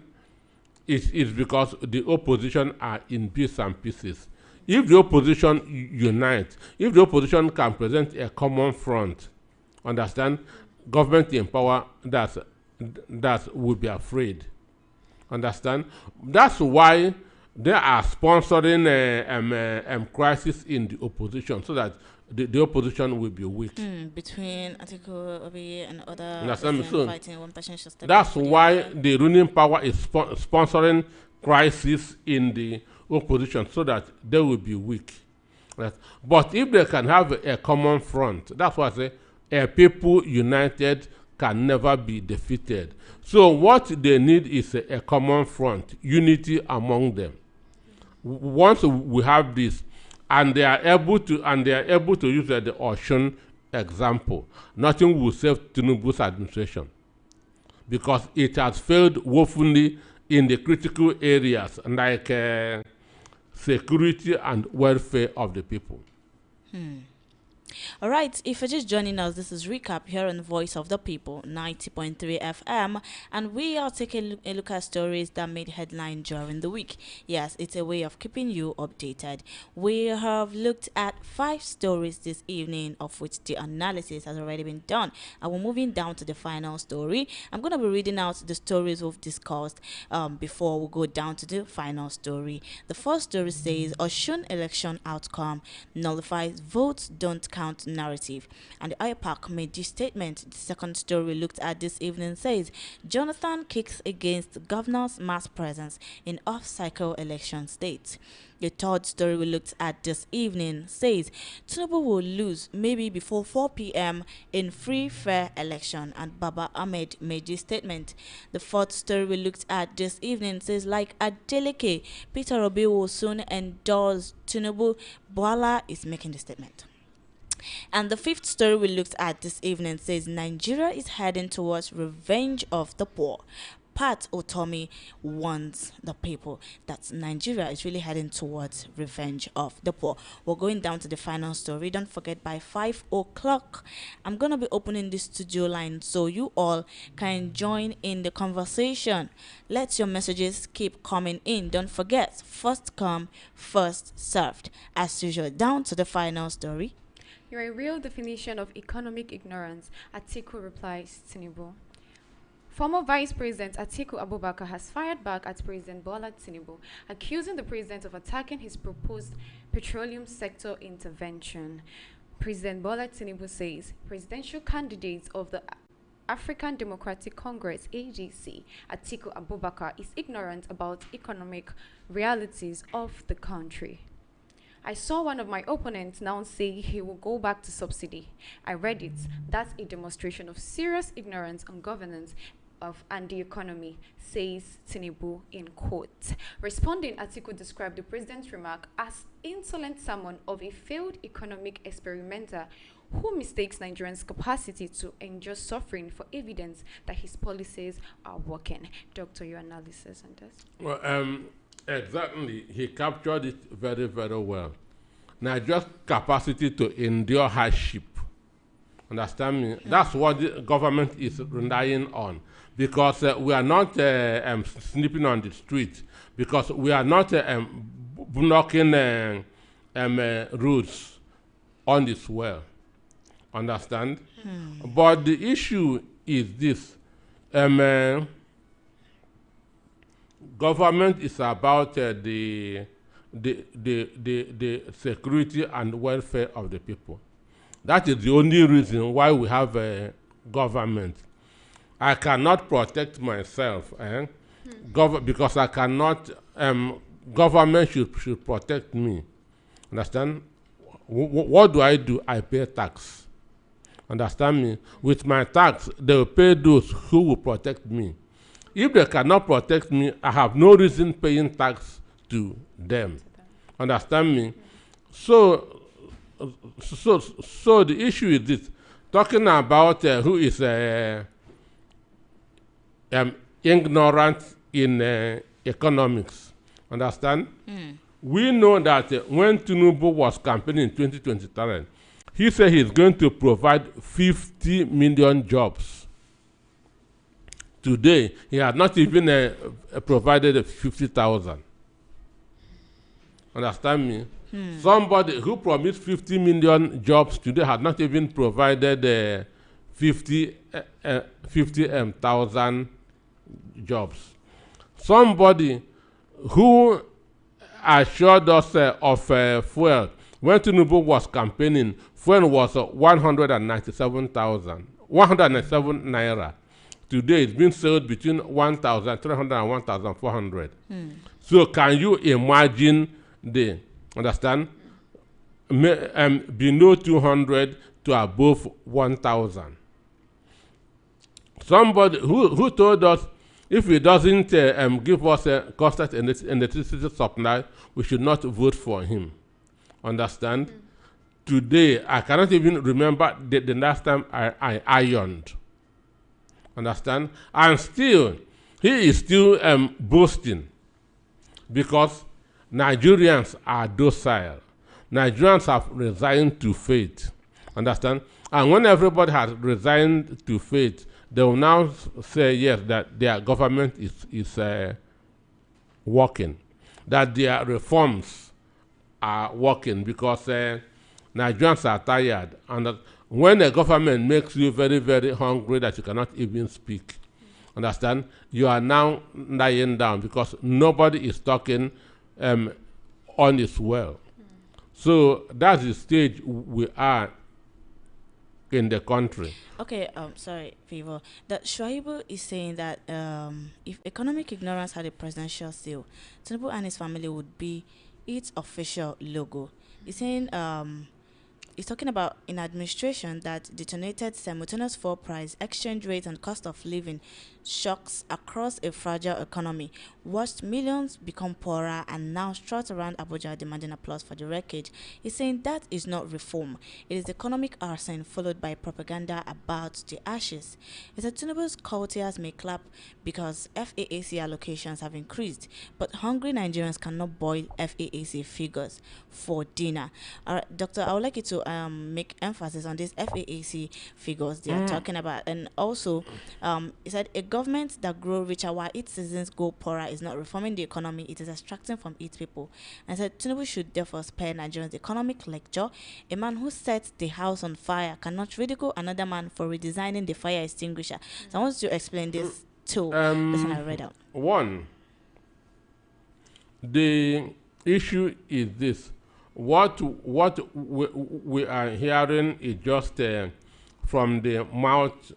It's because the opposition are in bits and pieces. If the opposition unites, if the opposition can present a common front, understand, government in power that will be afraid. Understand? That's why they are sponsoring crisis in the opposition, so that the opposition will be weak. Between Atiku, Obi, and other So fighting, one person should step that's why the ruling power is sponsoring crisis in the opposition, so that they will be weak. Right? But if they can have a common front, that's why I say a people united can never be defeated. So what they need is a common front, unity among them. Once we have this, and they are able to use the Ocean example, nothing will save Tinubu's administration, because it has failed woefully in the critical areas like security and welfare of the people. All right, if you're just joining us, this is Recap here on Voice of the People, 90.3 FM, and we are taking a look at stories that made headline during the week. Yes, it's a way of keeping you updated. We have looked at 5 stories this evening, of which the analysis has already been done, and we're moving down to the final story. I'm going to be reading out the stories we've discussed before we go down to the final story. The first story says, Osun election outcome nullifies votes don't count narrative. And the IPAC made this statement. The second story we looked at this evening says Jonathan kicks against governor's mass presence in off-cycle election states. The third story we looked at this evening says Tinubu will lose maybe before 4 p.m. in free, fair election, and Baba Ahmed made this statement. The fourth story we looked at this evening says, like Adeleke, Peter Robi will soon endorse Tinubu. Boala is making the statement. And the fifth story we looked at this evening says Nigeria is heading towards revenge of the poor. Pat Otomi warns the people that Nigeria is really heading towards revenge of the poor. We're going down to the final story. Don't forget, by 5 o'clock, I'm going to be opening the studio line so you all can join in the conversation. Let your messages keep coming in. Don't forget, first come, first served. As usual, down to the final story. You're a real definition of economic ignorance, Atiku replies Tinubu. Former Vice President Atiku Abubakar has fired back at President Bola Tinubu, accusing the president of attacking his proposed petroleum sector intervention. President Bola Tinubu says presidential candidates of the African Democratic Congress, ADC, Atiku Abubakar, is ignorant about economic realities of the country. I saw one of my opponents now say he will go back to subsidy. I read it. That's a demonstration of serious ignorance on governance and the economy, says Tinubu in quote. Responding, Atiku described the president's remark as insolent sermon of a failed economic experimenter who mistakes Nigerians' capacity to endure suffering for evidence that his policies are working. Doctor, your analysis on this? Well, exactly. He captured it very, very well. Nigeria's capacity to endure hardship. Understand me? That's what the government is relying on. Because we are not sleeping on the street. Because we are not blocking roads on this well. Understand? But the issue is this. Government is about the security and welfare of the people. That is the only reason why we have a government. I cannot protect myself because I cannot, government should protect me. Understand? What do? I pay tax. Understand me? With my tax, they will pay those who will protect me. If they cannot protect me, I have no reason paying tax to them. Understand me? So the issue is this. Talking about who is ignorant in economics. Understand? We know that when Tinubu was campaigning in 2023, he said he's going to provide 50 million jobs. Today, he has not even provided 50,000. Understand me? Somebody who promised 50 million jobs today has not even provided 50,000 jobs. Somebody who assured us of fuel when Tinubu was campaigning, fuel was 197 naira. Today it's been sold between 1,300 and 1,400. So can you imagine the, understand, below 200 to above 1,000? Somebody who told us if he doesn't give us a constant electricity supply, we should not vote for him. Understand? Today, I cannot even remember the last time I ironed. Understand? And still, he is still boasting because Nigerians are docile. Nigerians have resigned to fate. Understand? And when everybody has resigned to fate, they will now say, yes, that their government is working, that their reforms are working because Nigerians are tired. And that when a government makes you very, very hungry that you cannot even speak, understand, you are now lying down because nobody is talking on its well. So that's the stage we are in the country. Okay, sorry, Favor. That Shuaibu is saying that if economic ignorance had a presidential seal, Tinubu and his family would be its official logo. He's saying he's talking about in administration that detonated simultaneous fuel price, exchange rate, and cost of living shocks across a fragile economy, watched millions become poorer, and now strut around Abuja demanding applause for the wreckage. He's saying that is not reform. It is economic arson followed by propaganda about the ashes. He said Tinubu's courtiers may clap because FAAC allocations have increased, but hungry Nigerians cannot boil FAAC figures for dinner. All right, Doctor, I would like you to make emphasis on these FAAC figures they are talking about, and also he said a government that grow richer while its citizens go poorer is not reforming the economy, it is extracting from its people. And said Tinubu should therefore spare Nigerians economic lecture. A man who sets the house on fire cannot ridicule another man for redesigning the fire extinguisher. So I want you to explain this to listen, I read out. One, the issue is this. What we are hearing is just from the mouth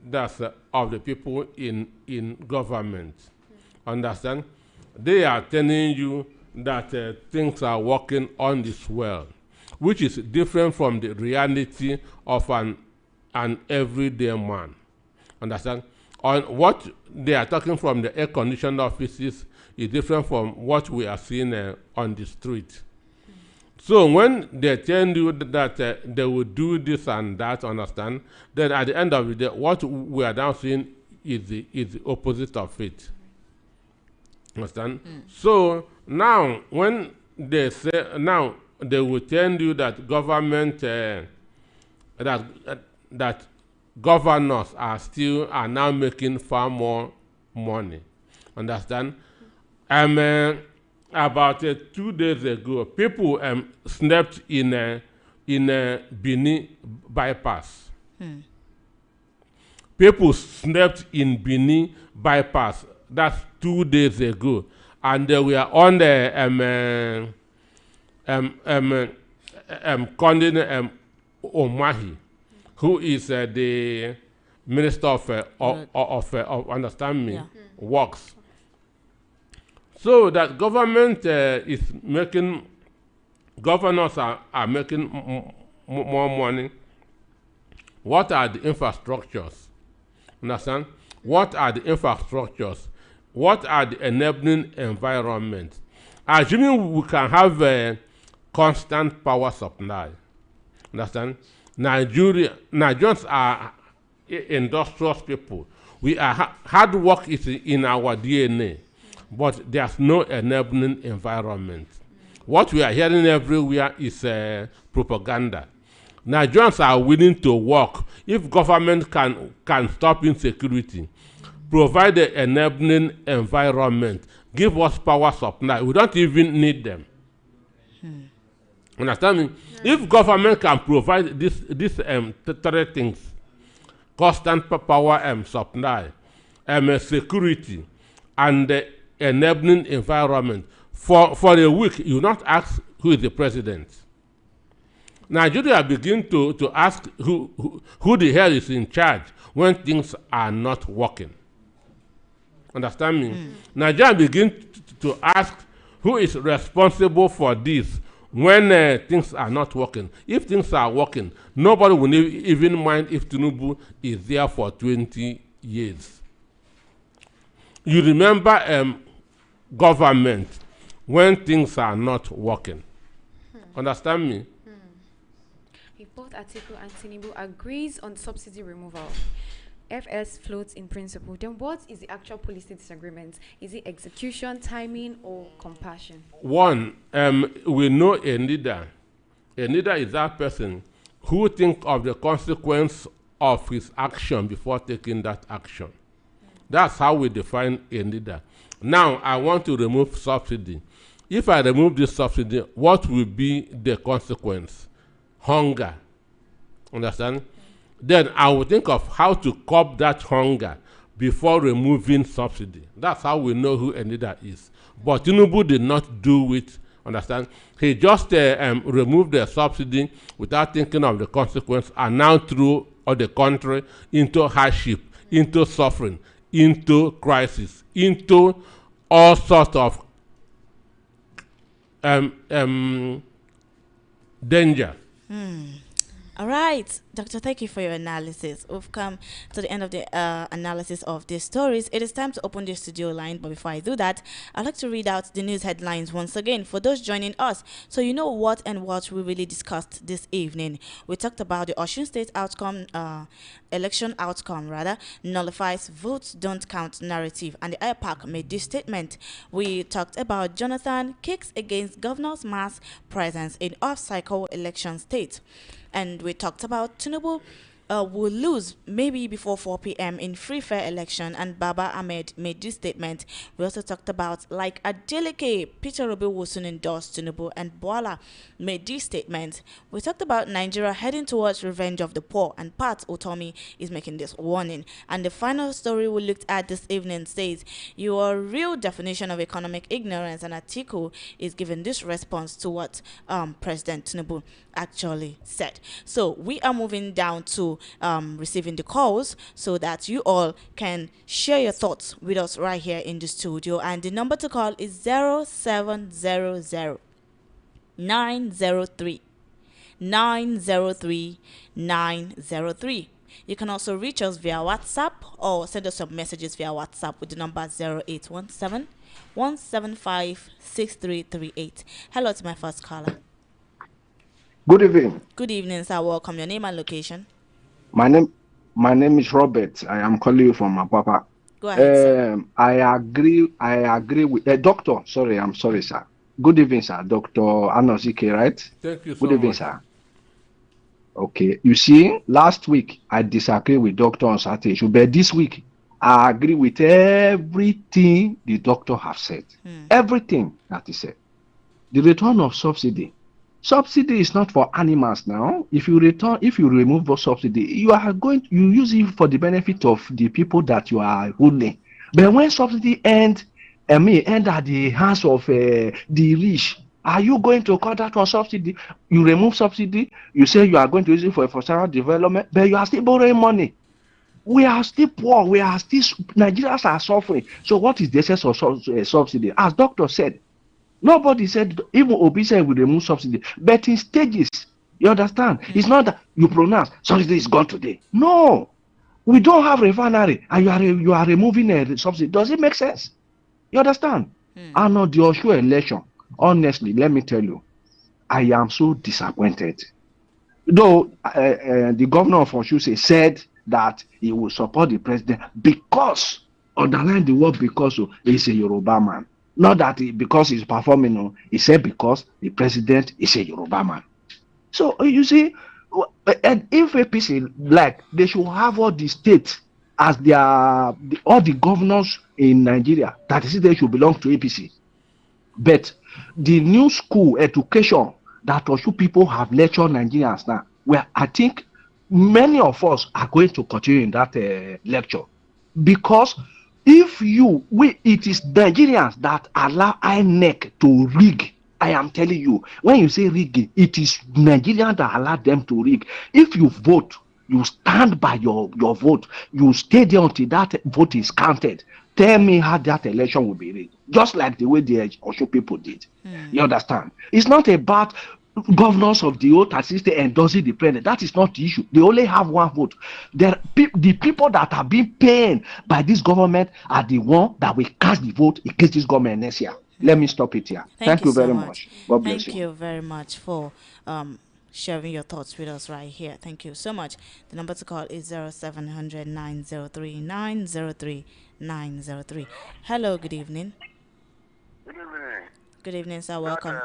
that's of the people in government. Understand? They are telling you that things are working on this well, which is different from the reality of an everyday man. Understand? On what they are talking from the air-conditioned offices is different from what we are seeing on the street. So when they tell you that they will do this and that, understand, then at the end of the day, what we are now seeing is the opposite of it. Understand? So now when they say, now they will tell you that government, that governors are now making far more money. Understand? About 2 days ago, people slept in Bini bypass. People slept in Bini bypass. That's 2 days ago, and they were on the Condon Omahi, who is the minister of understand me, works. So that government is making, governors are making more money. What are the infrastructures? Understand? What are the infrastructures? What are the enabling environments? Assuming we can have a constant power supply. Understand? Nigerians are industrious people. We are hard work is in our DNA. But there's no enabling environment. What we are hearing everywhere is propaganda. Nigerians are willing to work if government can stop insecurity, provide the enabling environment, give us power supply. We don't even need them. Understand me? If government can provide this three things, constant power supply, security, and enabling environment, for a week, you not ask who is the president. Nigeria begin to ask who the hell is in charge when things are not working. Understand me? Nigeria begin to ask who is responsible for this when things are not working. If things are working, nobody will even mind if Tinubu is there for 20 years. You remember government when things are not working. Understand me? If both Atiku and Tinubu agrees on subsidy removal, FS floats in principle, then what is the actual policy disagreement? Is it execution, timing, or compassion? One, we know a leader. A leader is that person who thinks of the consequence of his action before taking that action. That's how we define a leader. Now, I want to remove subsidy. If I remove this subsidy, what will be the consequence? Hunger. Understand? Then I will think of how to curb that hunger before removing subsidy. That's how we know who a leader is. But Tinubu did not do it. Understand? He just removed the subsidy without thinking of the consequence and now threw of the country into hardship, into suffering, into crisis, into all sorts of danger. All right, Doctor, thank you for your analysis. We've come to the end of the analysis of these stories. It is time to open the studio line, but before I do that, I'd like to read out the news headlines once again for those joining us, so you know what and what we really discussed this evening. We talked about the Osun State outcome, election outcome rather, nullifies votes don't count narrative, and the IPAC made this statement. We talked about Jonathan kicks against governor's mass presence in off-cycle election states. And we talked about Tinubu will lose maybe before 4 p.m. in free fair election, and Baba Ahmed made this statement. We also talked about like Adeleke, Peter Robi will soon endorse Tinubu, and Boala made this statement. We talked about Nigeria heading towards revenge of the poor, and Pat Otomi is making this warning. And the final story we looked at this evening says your real definition of economic ignorance, and Atiku is giving this response to what President Tinubu actually said. So we are moving down to receiving the calls so that you all can share your thoughts with us right here in the studio. And the number to call is 0700 903 903 903. You can also reach us via WhatsApp or send us some messages via WhatsApp with the number 0817 175 6338. Hello to my first caller. Good evening. Good evening, sir. Welcome. Your name and location. My name is Robert. I am calling you from Apapa. Go ahead, sir. I agree with doctor. Sorry, I'm sorry, sir. Good evening, sir. Dr. Anosike, right? Thank you so Good evening, much. sir. Okay. You see, last week I disagree with doctor on certain issue, but this week I agree with everything the doctor has said. Everything that he said. The return of subsidy. Subsidy is not for animals now. If you remove the subsidy, you use it for the benefit of the people that you are ruling. But when subsidy end at the hands of the rich, are you going to call that one subsidy? You remove subsidy, you say you are going to use it for infrastructural development, but you are still borrowing money. We are still poor. Nigerians are suffering. So what is the essence of subsidy? As doctor said, nobody said, even Obi said we remove subsidy, but in stages. You understand? It's not that you pronounce subsidy is gone today. No, we don't have refinery, and you are removing a subsidy. Does it make sense? You understand? And on the Osun election, honestly, let me tell you, I am so disappointed. Though the governor of Osun said that he will support the president because, underline the word because, he's a Yoruba man. Not that because he's performing, he said because the president is a Yoruba man. So you see, and if APC they should have all the states as all the governors in Nigeria, that is, they should belong to APC. But the new school education that Osun people have lectured Nigerians now, where I think many of us are going to continue in that lecture, because it is Nigerians that allow INEC to rig. I am telling you, when you say rigging, it is Nigerians that allow them to rig. If you vote, you stand by your vote. You stay there until that vote is counted. Tell me how that election will be rigged. Just like the way the Osun people did. You understand? It's not about governors of the old system endorsing the president. That is not the issue. They only have one vote. The people that are being paid by this government are the one that will cast the vote against this government next year. Let me stop it here. Thank you so very much. God bless you. Thank you very much for sharing your thoughts with us right here. Thank you so much. The number to call is 0700 903 903 903. Hello, good evening. Good evening. Good evening, sir. Welcome.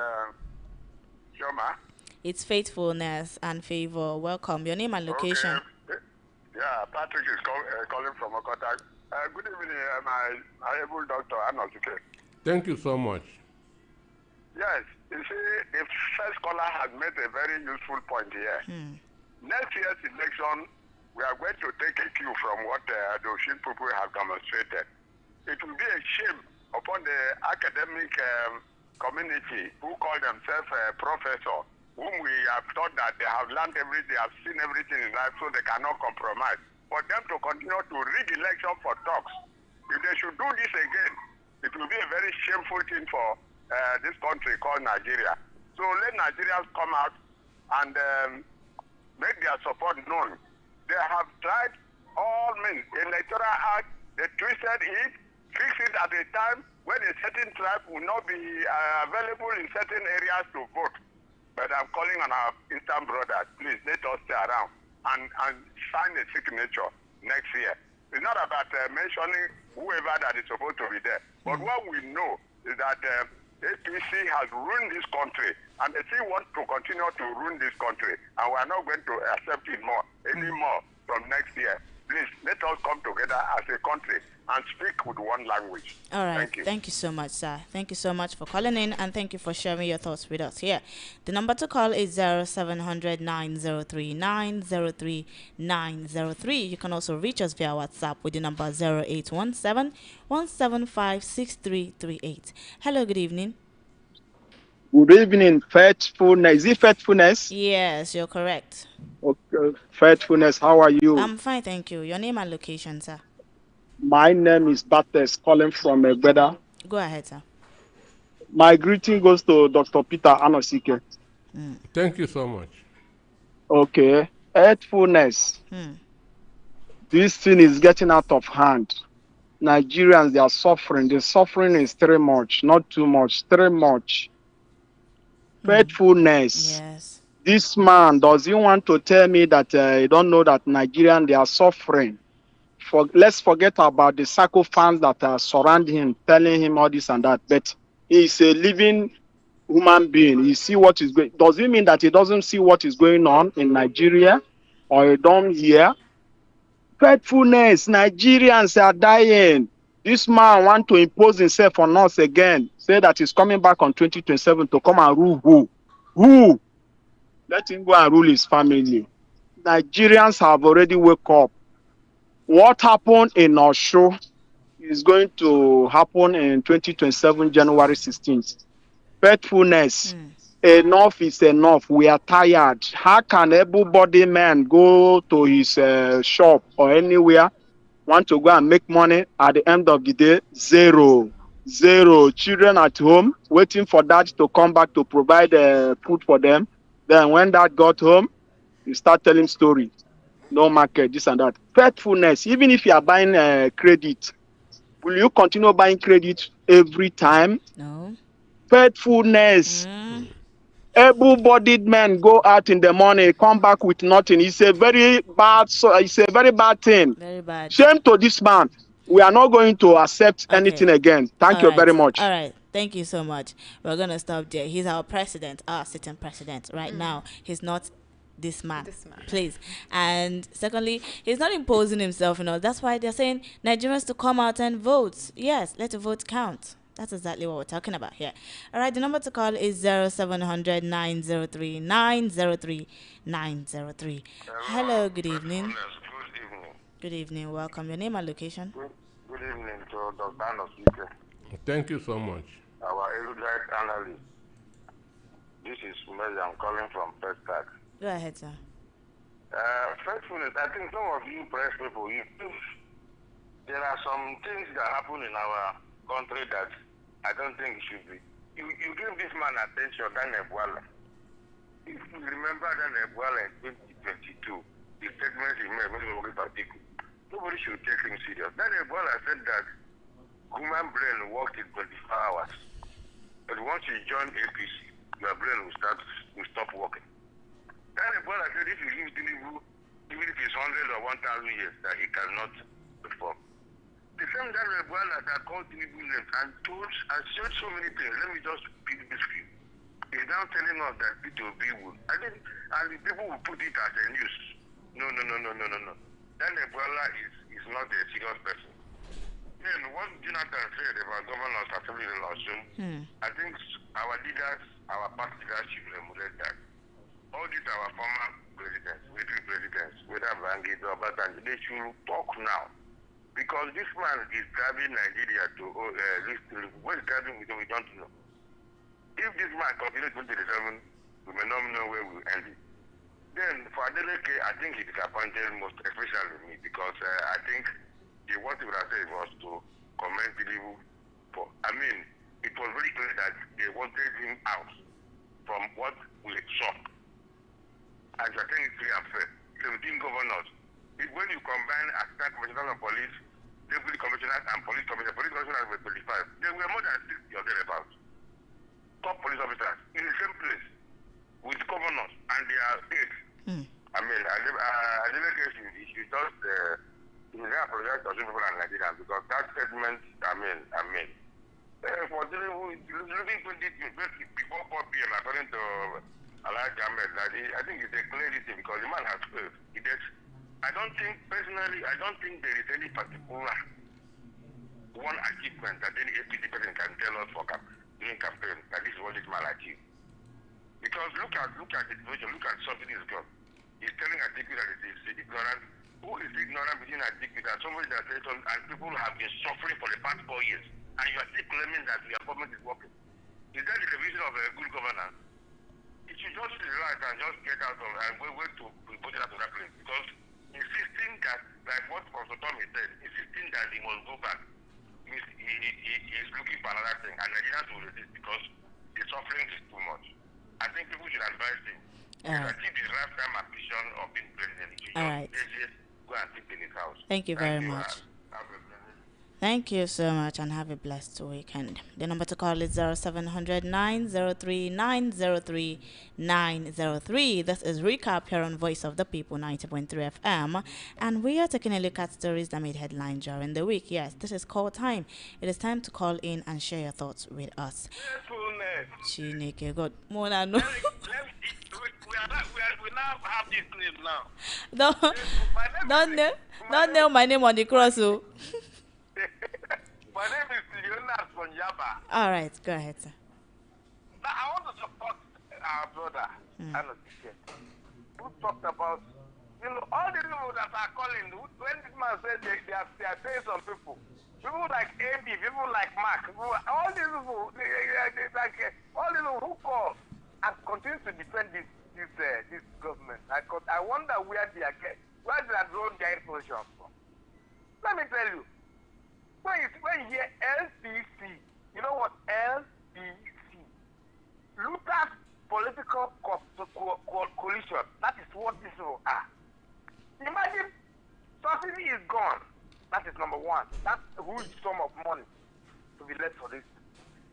Shoma. It's Faithfulness and Favor. Welcome. Your name and location. Okay. Yeah, Patrick is calling from Okota. Good evening, my able Dr. Anosike. Thank you so much. Yes, you see, the first caller has made a very useful point here. Next year's election, we are going to take a cue from what the Osun people have demonstrated. It will be a shame upon the academic community who call themselves a professor whom we have thought that they have learned everything, they have seen everything in life, so they cannot compromise. For them to continue to rig election for talks, if they should do this again, it will be a very shameful thing for this country called Nigeria. So let Nigerians come out and make their support known. They have tried all means. Electoral Act, they twisted it, fixed it at a time when a certain tribe will not be available in certain areas to vote. But I'm calling on our Eastern brothers, please let us stay around and sign a signature next year. It's not about mentioning whoever that is supposed to be there. But what we know is that APC has ruined this country, and they still want to continue to ruin this country, and we are not going to accept it anymore from next year. Please, let us come together as a country and speak with one language. All right. Thank you. Thank you so much, sir. Thank you so much for calling in, and thank you for sharing your thoughts with us here. The number to call is 0700 903 903 903. You can also reach us via WhatsApp with the number 0817 175 6338. Hello, good evening. Good evening, Faithfulness. Is it Faithfulness? Yes, you're correct. Okay. Faithfulness, how are you? I'm fine, thank you. Your name and location, sir. My name is Bates, calling from Egbeda. Go ahead, sir. My greeting goes to Dr. Peter Anosike. Thank you so much. Okay. Faithfulness. This thing is getting out of hand. Nigerians, they are suffering. The suffering is too much, not too much, too much. Faithfulness. Yes. This man, does he want to tell me that you don't know that Nigerians, they are suffering? Let's forget about the sycophants that are surrounding him, telling him all this and that. But he's a living human being. He see what is going. Does it mean that he doesn't see what is going on in Nigeria, or he don't hear? Faithfulness. Nigerians are dying. This man want to impose himself on us again. Say that he's coming back on 2027 to come and rule who? Who? Let him go and rule his family. Nigerians have already woke up. What happened in Osho is going to happen in 2027, January 16th. Faithfulness. Enough is enough. We are tired. How can able-bodied man go to his shop or anywhere, want to go and make money, at the end of the day? Zero. Children at home waiting for dad to come back to provide food for them. Then when dad got home, you start telling stories. No market, this and that. Faithfulness. Even if you are buying credit, will you continue buying credit every time? No. Faithfulness. Able-bodied men go out in the morning, come back with nothing. It's a very bad. It's a very bad thing. Very bad. Shame to this man. We are not going to accept anything again. Thank you very much. All right. Thank you so much. We're going to stop there. He's our president, our sitting president right now. He's not this man. Please. And secondly, he's not imposing himself, That's why they're saying Nigerians to come out and vote. Yes, let the vote count. That's exactly what we're talking about here. All right, the number to call is 0700 903 903 903. Hello, good evening. Good evening. Good evening. Welcome. Your name and location? Good evening to Dr. Anosike, Thank you so much. our erudite analyst. This is Sumeli. I'm calling from Pestac. Go ahead, sir. Faithfulness, I think some of you press people, there are some things that happen in our country that I don't think it should be. You give this man attention, Daniel Bwala. If you remember Daniel Bwala in 2022, the statements he made when he was working for Dickson, nobody should take him serious. Daniel Bwala said that human brain works in 24 hours. But once you join APC, your brain will stop working. Daniel Bwala said if you give Tinubu, even if it's 100 or 1,000 years, that he cannot perform. The same Daniel Bwala that called Tinubu names and said so many things. Let me just pick this few. He's now telling us that P2B would. And the people will put it as a news. No. Daniel Bwala is not a serious person. Then what Jonathan said about governors assembly in Osun, I think our leaders, our past leaders should emulate that. All these our former presidents, military presidents, whether Bangladesh or Batanji, they should talk now. Because this man is driving Nigeria to where is driving we don't know. If this man continues 2027, we may not know where we will end it. Then for Adeleke, I think he disappointed most, especially me, because I think what he would have said was to commend Tinubu for. I mean, it was very clear that they wanted him out from what we saw. And I think it's very unfair. 17 governors. When you combine assistant commissioners of police, deputy commissioners, and police commissioners were 25. There were more than 60 or thereabouts. Top police officers in the same place with governors and their states. I mean, I didn't guess you should just apologize to people in Nigeria because that statement, for Tinubu, looking 20 before 4 p.m. according to Elijah Ahmed, I think it's a clear thing because the man has failed. Personally, I don't think there is any particular one achievement that any APC person can tell us during campaign that this is what this man achieved. Because look at the situation, look at subsidies gone. He's telling Atiku that it is ignorant. Who is ignorant between Atiku and somebody that says and people have been suffering for the past 4 years, and you are still claiming that your government is working? Is that the division of a good governance? It should just relax and just get out of and wait to be put out of that place. Because insisting that, like what Professor Tommy said, insisting that he must go back means he is looking for another thing, and Nigerians will resist because the suffering is too much. I think people should advise him. Achieve his lifetime ambition of being president. He should just go and sit in his house. Thank you very much. Thank you so much and have a blessed weekend. The number to call is 0700 903 903 903. This is Recap here on Voice of the People 90.3 FM. And we are taking a look at stories that made headlines during the week. Yes, this is call time. It is time to call in and share your thoughts with us. Chineke, God, more than no. We now have this name now. Don't know my name on the cross. Oh. My name is Leonard from Yaba. All right, go ahead, sir. Now, I want to support our brother, NDC, who talked about, all the people that are calling, when this man said they are saying some people like AB, people like Mark, all these people, all these people who call and continue to defend this government. I wonder where they are drawing their information from. Let me tell you. When you hear LCC, you know what LCC? Luther's Political Coalition. That is what these people are. Imagine subsidy is gone. That is number one. That's a huge sum of money to be left for this.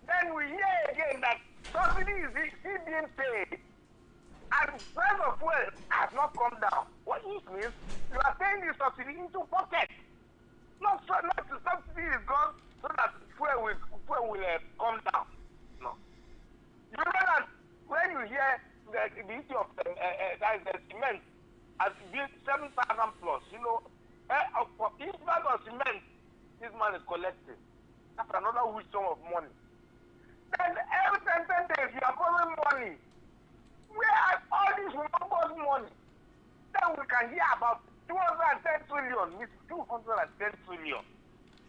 Then we hear again that subsidy is still being paid. And price of fuel has not come down. What it means, you are paying the subsidy into pocket. Not the subsidy is gone so that fuel will come down. No. You know that when you hear the issue of the cement has been 7,000 plus, for each bag of cement this man is collecting. That's another huge sum of money. Then every 10 days you are borrowing money. Where are all these numbers money? Then we can hear about 210 trillion, means 210 trillion.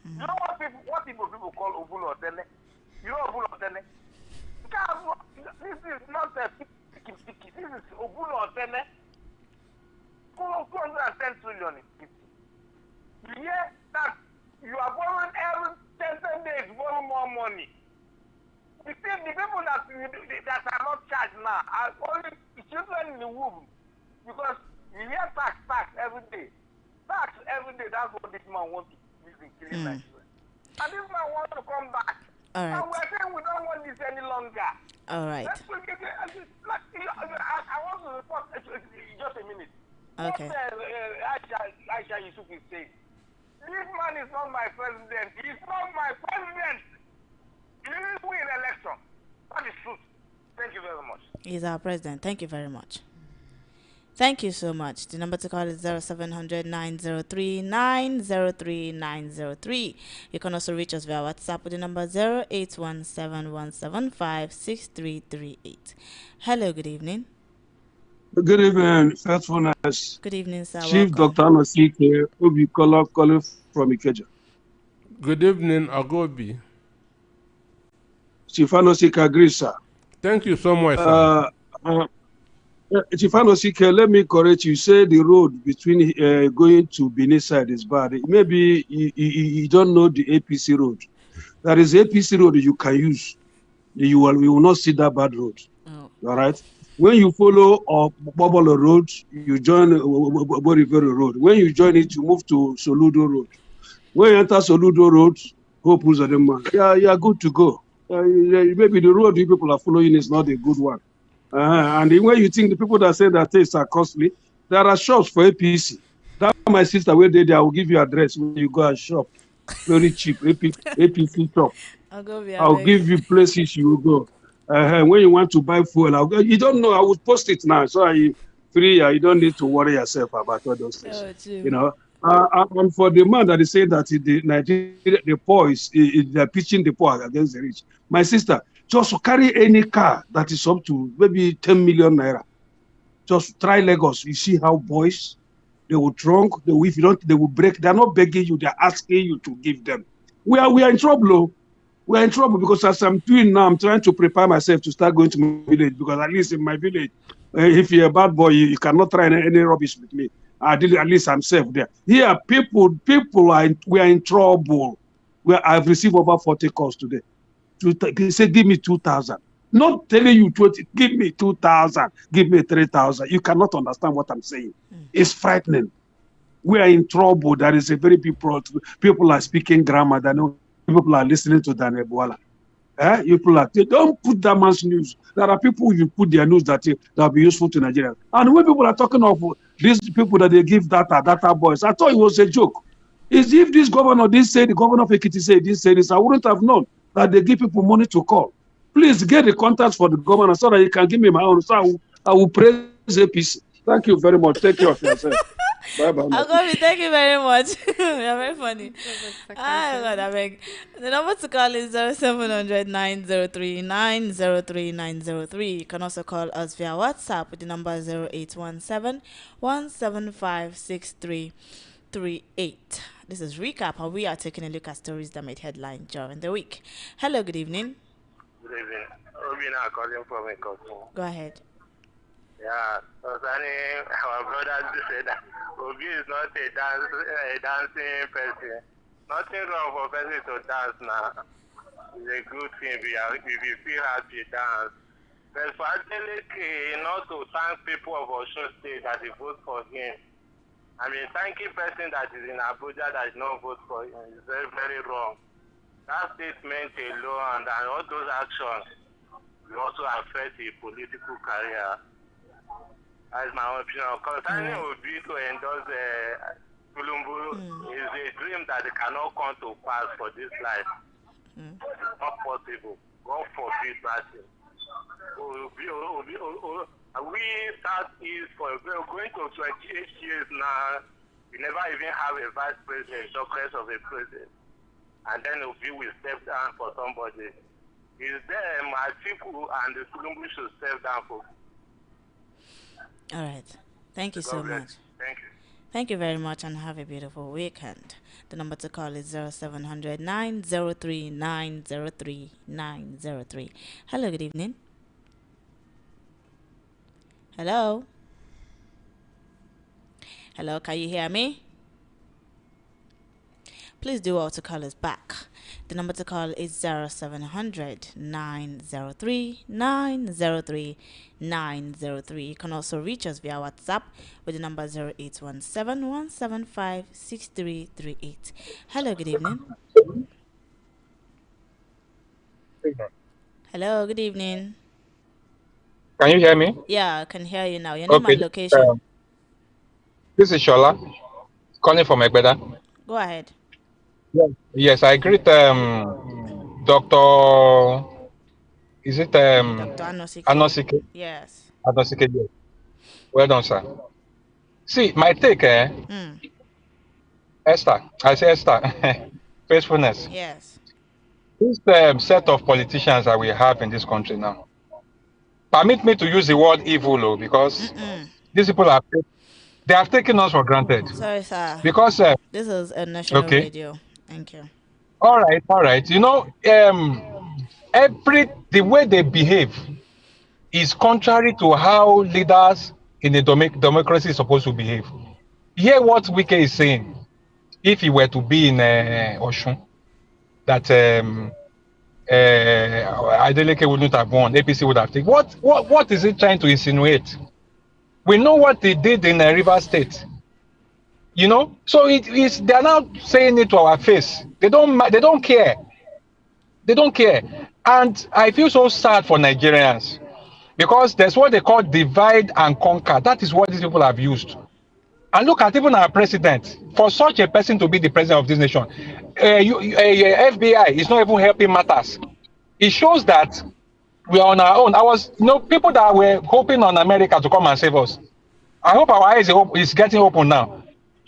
You know what people call Obulo Otene? You know Obulo Otene? This is not a picky. This is Obulo Otene. 210 trillion is 50. You hear that you are borrowing every 10 days, borrow more money. The people that are not charged now are only children in the womb because you hear tax every day. Tax every day, that's what this man wants to use in killing Nigeria. And this man wants to come back. All right. And we're saying we don't want this any longer. All right. I want to report, just a minute. Okay. What Aisha Yusuf is saying. This man is not my president. He's not my president. He didn't win an election. That is truth. Thank you very much. He's our president. Thank you very much. Thank you so much. The number to call is 0700 903 903 903. You can also reach us via WhatsApp with the number 081717563338. Hello, good evening. Good evening, faithfulness. Good evening, sir. Chief Welcome. Dr. Anosike, Obi calling from Ikeja. Good evening, Agobi. Chief Anosike agrees, sir. Thank you so much, sir. Chief Anosike, let me correct you. Say the road between going to Benin side is bad. Maybe you don't know the APC road. There is APC road you can use. You will not see that bad road. Oh. All right. When you follow Bobolo Road, you join Borivero Road. When you join it, you move to Soludo Road. When you enter Soludo Road, Hope Uzodinma, you are good to go. Maybe the road you people are following is not a good one. And when you think the people that say that tastes are costly, there are shops for APC. That my sister where they I will give you address when you go and shop. Very cheap APC shop. I'll go be I'll beg. give you places you will go. When you want to buy fuel, you don't know. I will post it now, so I free. You don't need to worry yourself about all those things. Oh, You true. know. And for the man that is saying that the Nigeria, the poor they're pitching the poor against the rich. My sister, just carry any car that is up to maybe 10 million naira. Just try Lagos. You see how boys they will drunk. They will, if you don't, they will break. They're not begging you. They're asking you to give them. We are in trouble. Oh. We are in trouble because as I'm doing now, I'm trying to prepare myself to start going to my village because at least in my village, if you're a bad boy, you cannot try any rubbish with me. At least I'm safe there. Here, we are in trouble. I've received over 40 calls today. They say, give me 2,000. Not telling you 20, give me 2,000, give me 3,000. You cannot understand what I'm saying. It's frightening. We are in trouble. There is a very big problem. People are speaking grammar. People are listening to Daniel Bwala. Don't put that man's news. There are people who put their news that will be useful to Nigeria. And when people are talking of these people that they give data boys, I thought it was a joke. Is if this governor didn't say, the governor of Ekiti said this, I wouldn't have known that they give people money to call. Please get the contacts for the governor so that you can give me my own. So I will praise APC. Thank you very much. Take care of yourself. Bye-bye. I'll go be. Thank you very much. You're very funny. So that's Ah, God, I beg. The number to call is 0700 903 903 903. You can also call us via WhatsApp with the number 0817 175 6338. This is Recap, and we are taking a look at stories that made headline during the week. Hello, good evening. Good evening. Robi now calling from a cousin. Go ahead. Yeah, concerning our brothers who said that Robi is not a dancing person. Nothing wrong for person to dance now. It's a good thing if you feel happy, dance. But for Adeleke not to thank people of Osun State that they vote for him. I mean, thanking person that is in Abuja that did not vote for him is very, very wrong. That statement alone and all those actions will also affect the political career. That's my opinion. Concerning Obi to endorse Tinubu is a dream that cannot come to pass for this life. It's not possible. God forbid that. We start is for going to 28 years now. We never even have a vice president, showcase of a president. And then Obi will step down for somebody. Is there Atiku and the Tinubu should step down for? All right. Thank you so much. Thank you. Thank you very much and have a beautiful weekend. The number to call is 0700 903 903 903. Hello, good evening. Hello. Hello, can you hear me? Please do all to call us back. The number to call is 0700 903 903 903. You can also reach us via WhatsApp with the number 0817 175 6338. Hello, good evening. Hello, good evening. Can you hear me? Yeah, I can hear you now. Your name and location. This is Shola, calling from Egbeda. Go ahead. Yes, I greet Dr. Is it Dr. Anosike. Anosike? Yes. Anosike, yes. Well done, sir. See, my take, Esther, I say Esther, faithfulness. Yes. This set of politicians that we have in this country now, permit me to use the word evil, because these people they have taken us for granted. Sorry, sir. Because this is a national radio. Thank you. All right. You know, the way they behave is contrary to how leaders in a democracy is supposed to behave. Hear what Wike is saying. If he were to be in Oshun, that Adeleke wouldn't have won, APC would have taken. What is he trying to insinuate? We know what they did in Rivers State. You know, so they're now saying it to our face. They don't care. They don't care. And I feel so sad for Nigerians because there's what they call divide and conquer. That is what these people have used. And look at even our president. For such a person to be the president of this nation, FBI is not even helping matters. It shows that we are on our own. People that were hoping on America to come and save us. I hope our eyes is getting open now.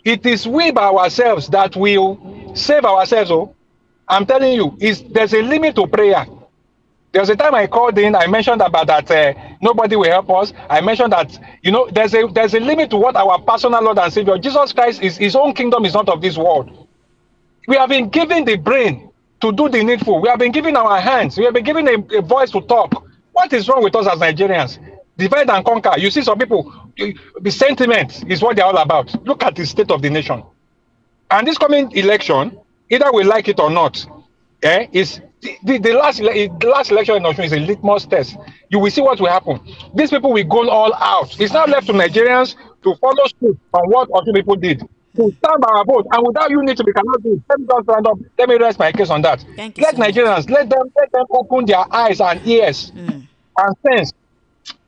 It is we by ourselves that will save ourselves. Oh, I'm telling you, there's a limit to prayer. There's a time I called in, I mentioned about that nobody will help us. I mentioned that, there's a limit to what our personal Lord and Savior, Jesus Christ, his own kingdom is not of this world. We have been given the brain to do the needful. We have been given our hands. We have been given a voice to talk. What is wrong with us as Nigerians? Divide and conquer. You see some people, the sentiment is what they're all about. Look at the state of the nation. And this coming election, either we like it or not, is the last election in Osun is a litmus test. You will see what will happen. These people will go all out. It's now left to Nigerians to follow suit on what Osun people did. To stand by our vote, and without unity, we cannot do it. Let me just stand up. Let me rest my case on that. Let Nigerians let them open their eyes and ears and sense.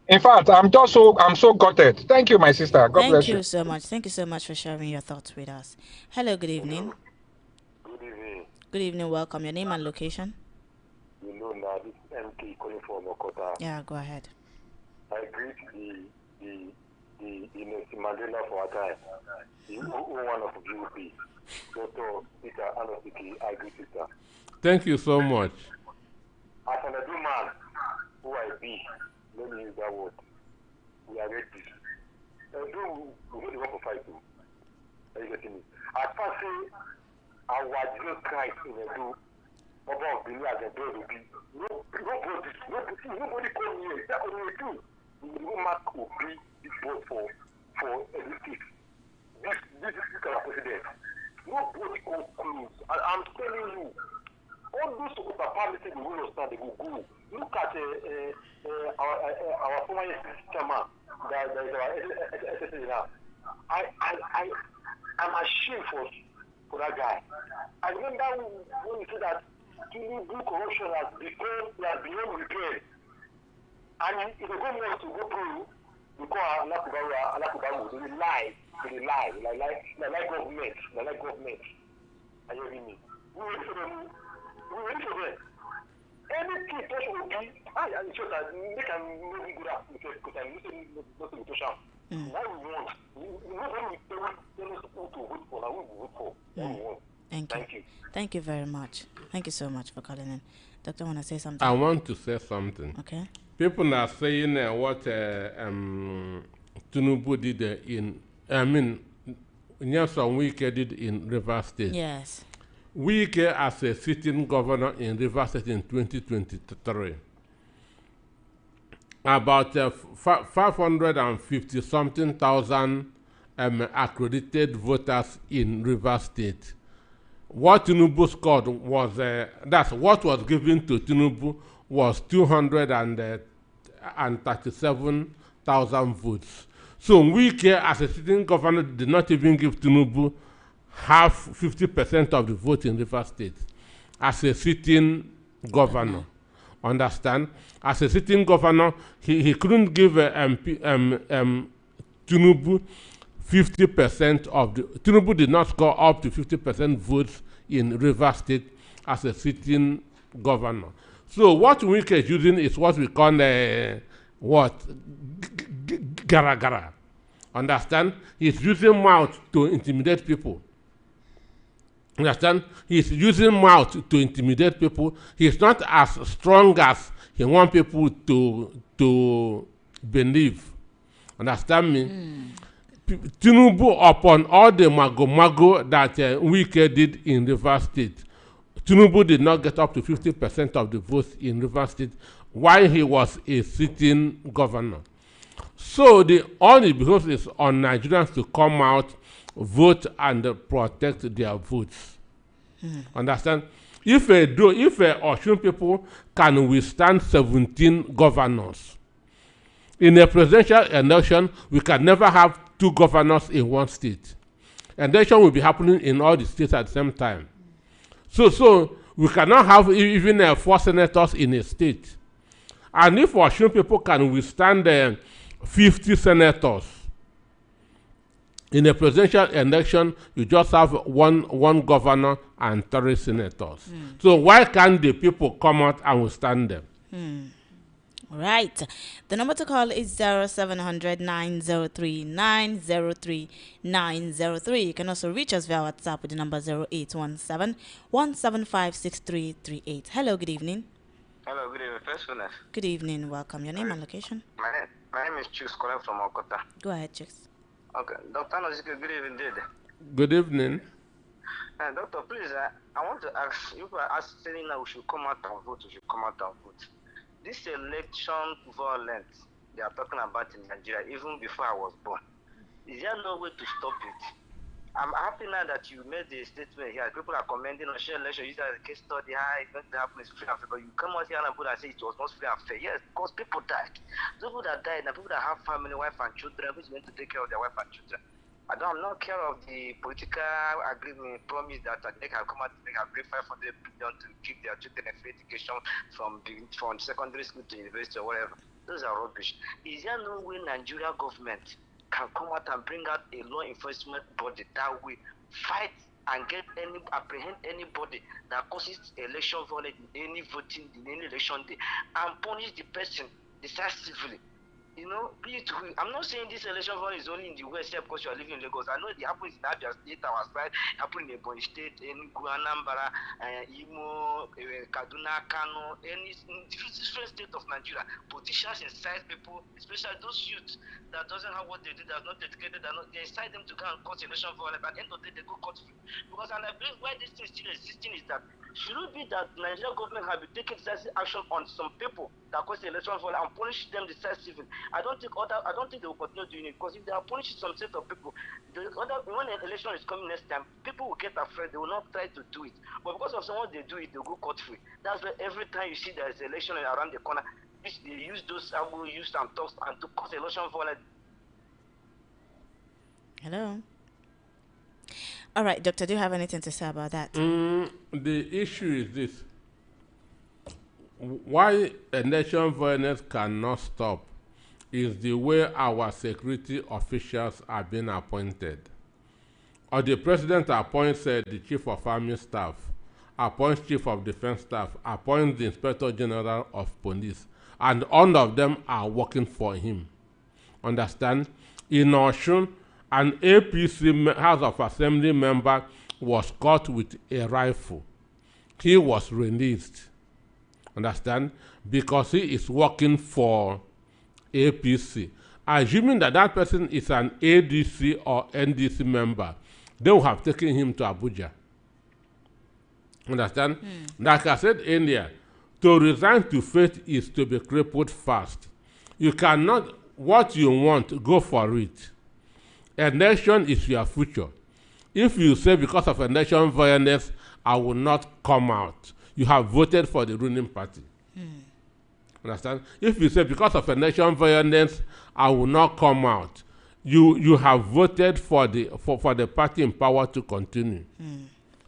In fact, I'm so gutted. Thank you, my sister. God bless you. Thank you so much. Thank you so much for sharing your thoughts with us. Hello, good evening. Good evening. Good evening. Welcome. Your name and location? You know now, this is MK calling from Okota. Yeah, go ahead. I greet the Nelson Mandela for our time. One of GOP, Dr. Peter Anosiki, I greet you, sir. Thank you so much. As an Edu man, who I be, let me use that word. We are ready. Edu, we need to work for fight too. Are you getting me? As far as our Jesus Christ in Edu, about Billy as a brother, nobody call me. That only two. No mark will be this vote for Edu State. This is our president. Nobody can close. I'm telling you, all those who are parliament will understand, they will go. Look at our former chairman, that is our SSA now. I'm ashamed for that guy. I remember when he said that Tinubu corruption has beyond repair. And if the government to go through, because Alakubaru, they lie, like government. Are you hearing me? We wait for them. Anything that will be, I'm sure that they can maybe do that because I'm listening to the social. What we want, nobody will tell us who to vote for, and who we vote for. What we want. Thank you. Thank you very much. Thank you so much for calling in. Doctor, want to say something? I want to say something. Okay. People are saying what Tinubu did Nyesom Wike did in Rivers State. Yes. Wike, as a sitting governor in Rivers State in 2023, about 550-something thousand accredited voters in Rivers State. What Tinubu scored was, that's what was given to Tinubu was 237,000 votes. So Wike, as a sitting governor, did not even give Tinubu half 50% of the vote in Rivers State as a sitting governor. Understand? As a sitting governor, he couldn't give Tinubu 50% of the. Tinubu did not score up to 50% votes in Rivers State as a sitting governor. So what Wike is using is what we call gara. Understand? He's using mouth to intimidate people. Understand? He's using mouth to intimidate people. He's not as strong as he wants people to believe. Understand me? Tinubu, upon all the mago that Wike did in Rivers State, Tinubu did not get up to 50% of the votes in Rivers State while he was a sitting governor. So the only because is on Nigerians to come out, vote, and protect their votes. Understand? If Osun people can withstand 17 governors, in a presidential election, we can never have 2 governors in one state. Election will be happening in all the states at the same time. So we cannot have even 4 senators in a state. And if Osun people can withstand 50 senators, in a presidential election, you just have one governor and 3 senators. So why can't the people come out and withstand them? Right. The number to call is 0700 903 903 903. You can also reach us via WhatsApp with the number 0817 175 6338. Hello, good evening. Hello, good evening. Firstfulness. Good evening. Welcome. Your name and location? My name is Chus, calling from Okota. Go ahead, Chicks. Okay. Dr. Nozike, good evening, indeed. Good evening. Doctor, please, I want to ask, you are saying that we should come out and vote, This election violence they are talking about in Nigeria, even before I was born, is there no way to stop it? I'm happy now that you made the statement here. People are commenting on share election, use that as a case study, how it's going to happen is free and fair. But you come out here and put and say it was not free and fair. Yes, because people died. Those people that died, and people that have family, wife and children, who's going to take care of their wife and children? I'm not care of the political agreement promise that they can come out, they can pay 500 billion to keep their children a free education from secondary school to university or whatever. Those are rubbish. Is there no way Nigeria government can come out and bring out a law enforcement body that will fight and apprehend anybody that causes election violence in any voting in any election day and punish the person decisively? You know, I'm not saying this election violence is only in the West here because you are living in Lagos. I know it happens in Abia State, our side, happens in Ebonyi State, in Anambra, Imo, Kaduna, Kano, in different states of Nigeria. Politicians incite people, especially those youths that doesn't have what they do, that are not dedicated, they incite them to go and cause election violence. At the end of the day, they go cut free. Because and I believe why this thing is still existing is that should it be that the Nigerian government have been taking decisive action on some people that cause the election violence and punish them decisively? I don't think they will continue doing it, because if they are punishing some set of people, when an election is coming next time, people will get afraid. They will not try to do it. But because of someone they do it, they go cut free. That's why every time you see there is election around the corner, they use those use and talks and to cause election violence. Hello. All right, Doctor, do you have anything to say about that? The issue is this. Why election violence cannot stop is the way our security officials are being appointed. Or the president appoints the chief of army staff, appoints chief of defense staff, appoints the inspector general of police, and all of them are working for him. Understand? In Osun, an APC House of Assembly member was caught with a rifle. He was released. Understand? Because he is working for APC. Assuming that person is an ADC or NDC member, they will have taken him to Abuja. Understand? Like I said earlier, to resign to fate is to be crippled fast. You cannot, what you want, go for it. Election is your future. If you say because of election violence, I will not come out, you have voted for the ruling party. Understand? If you say because of election violence, I will not come out, you have voted for the party in power to continue.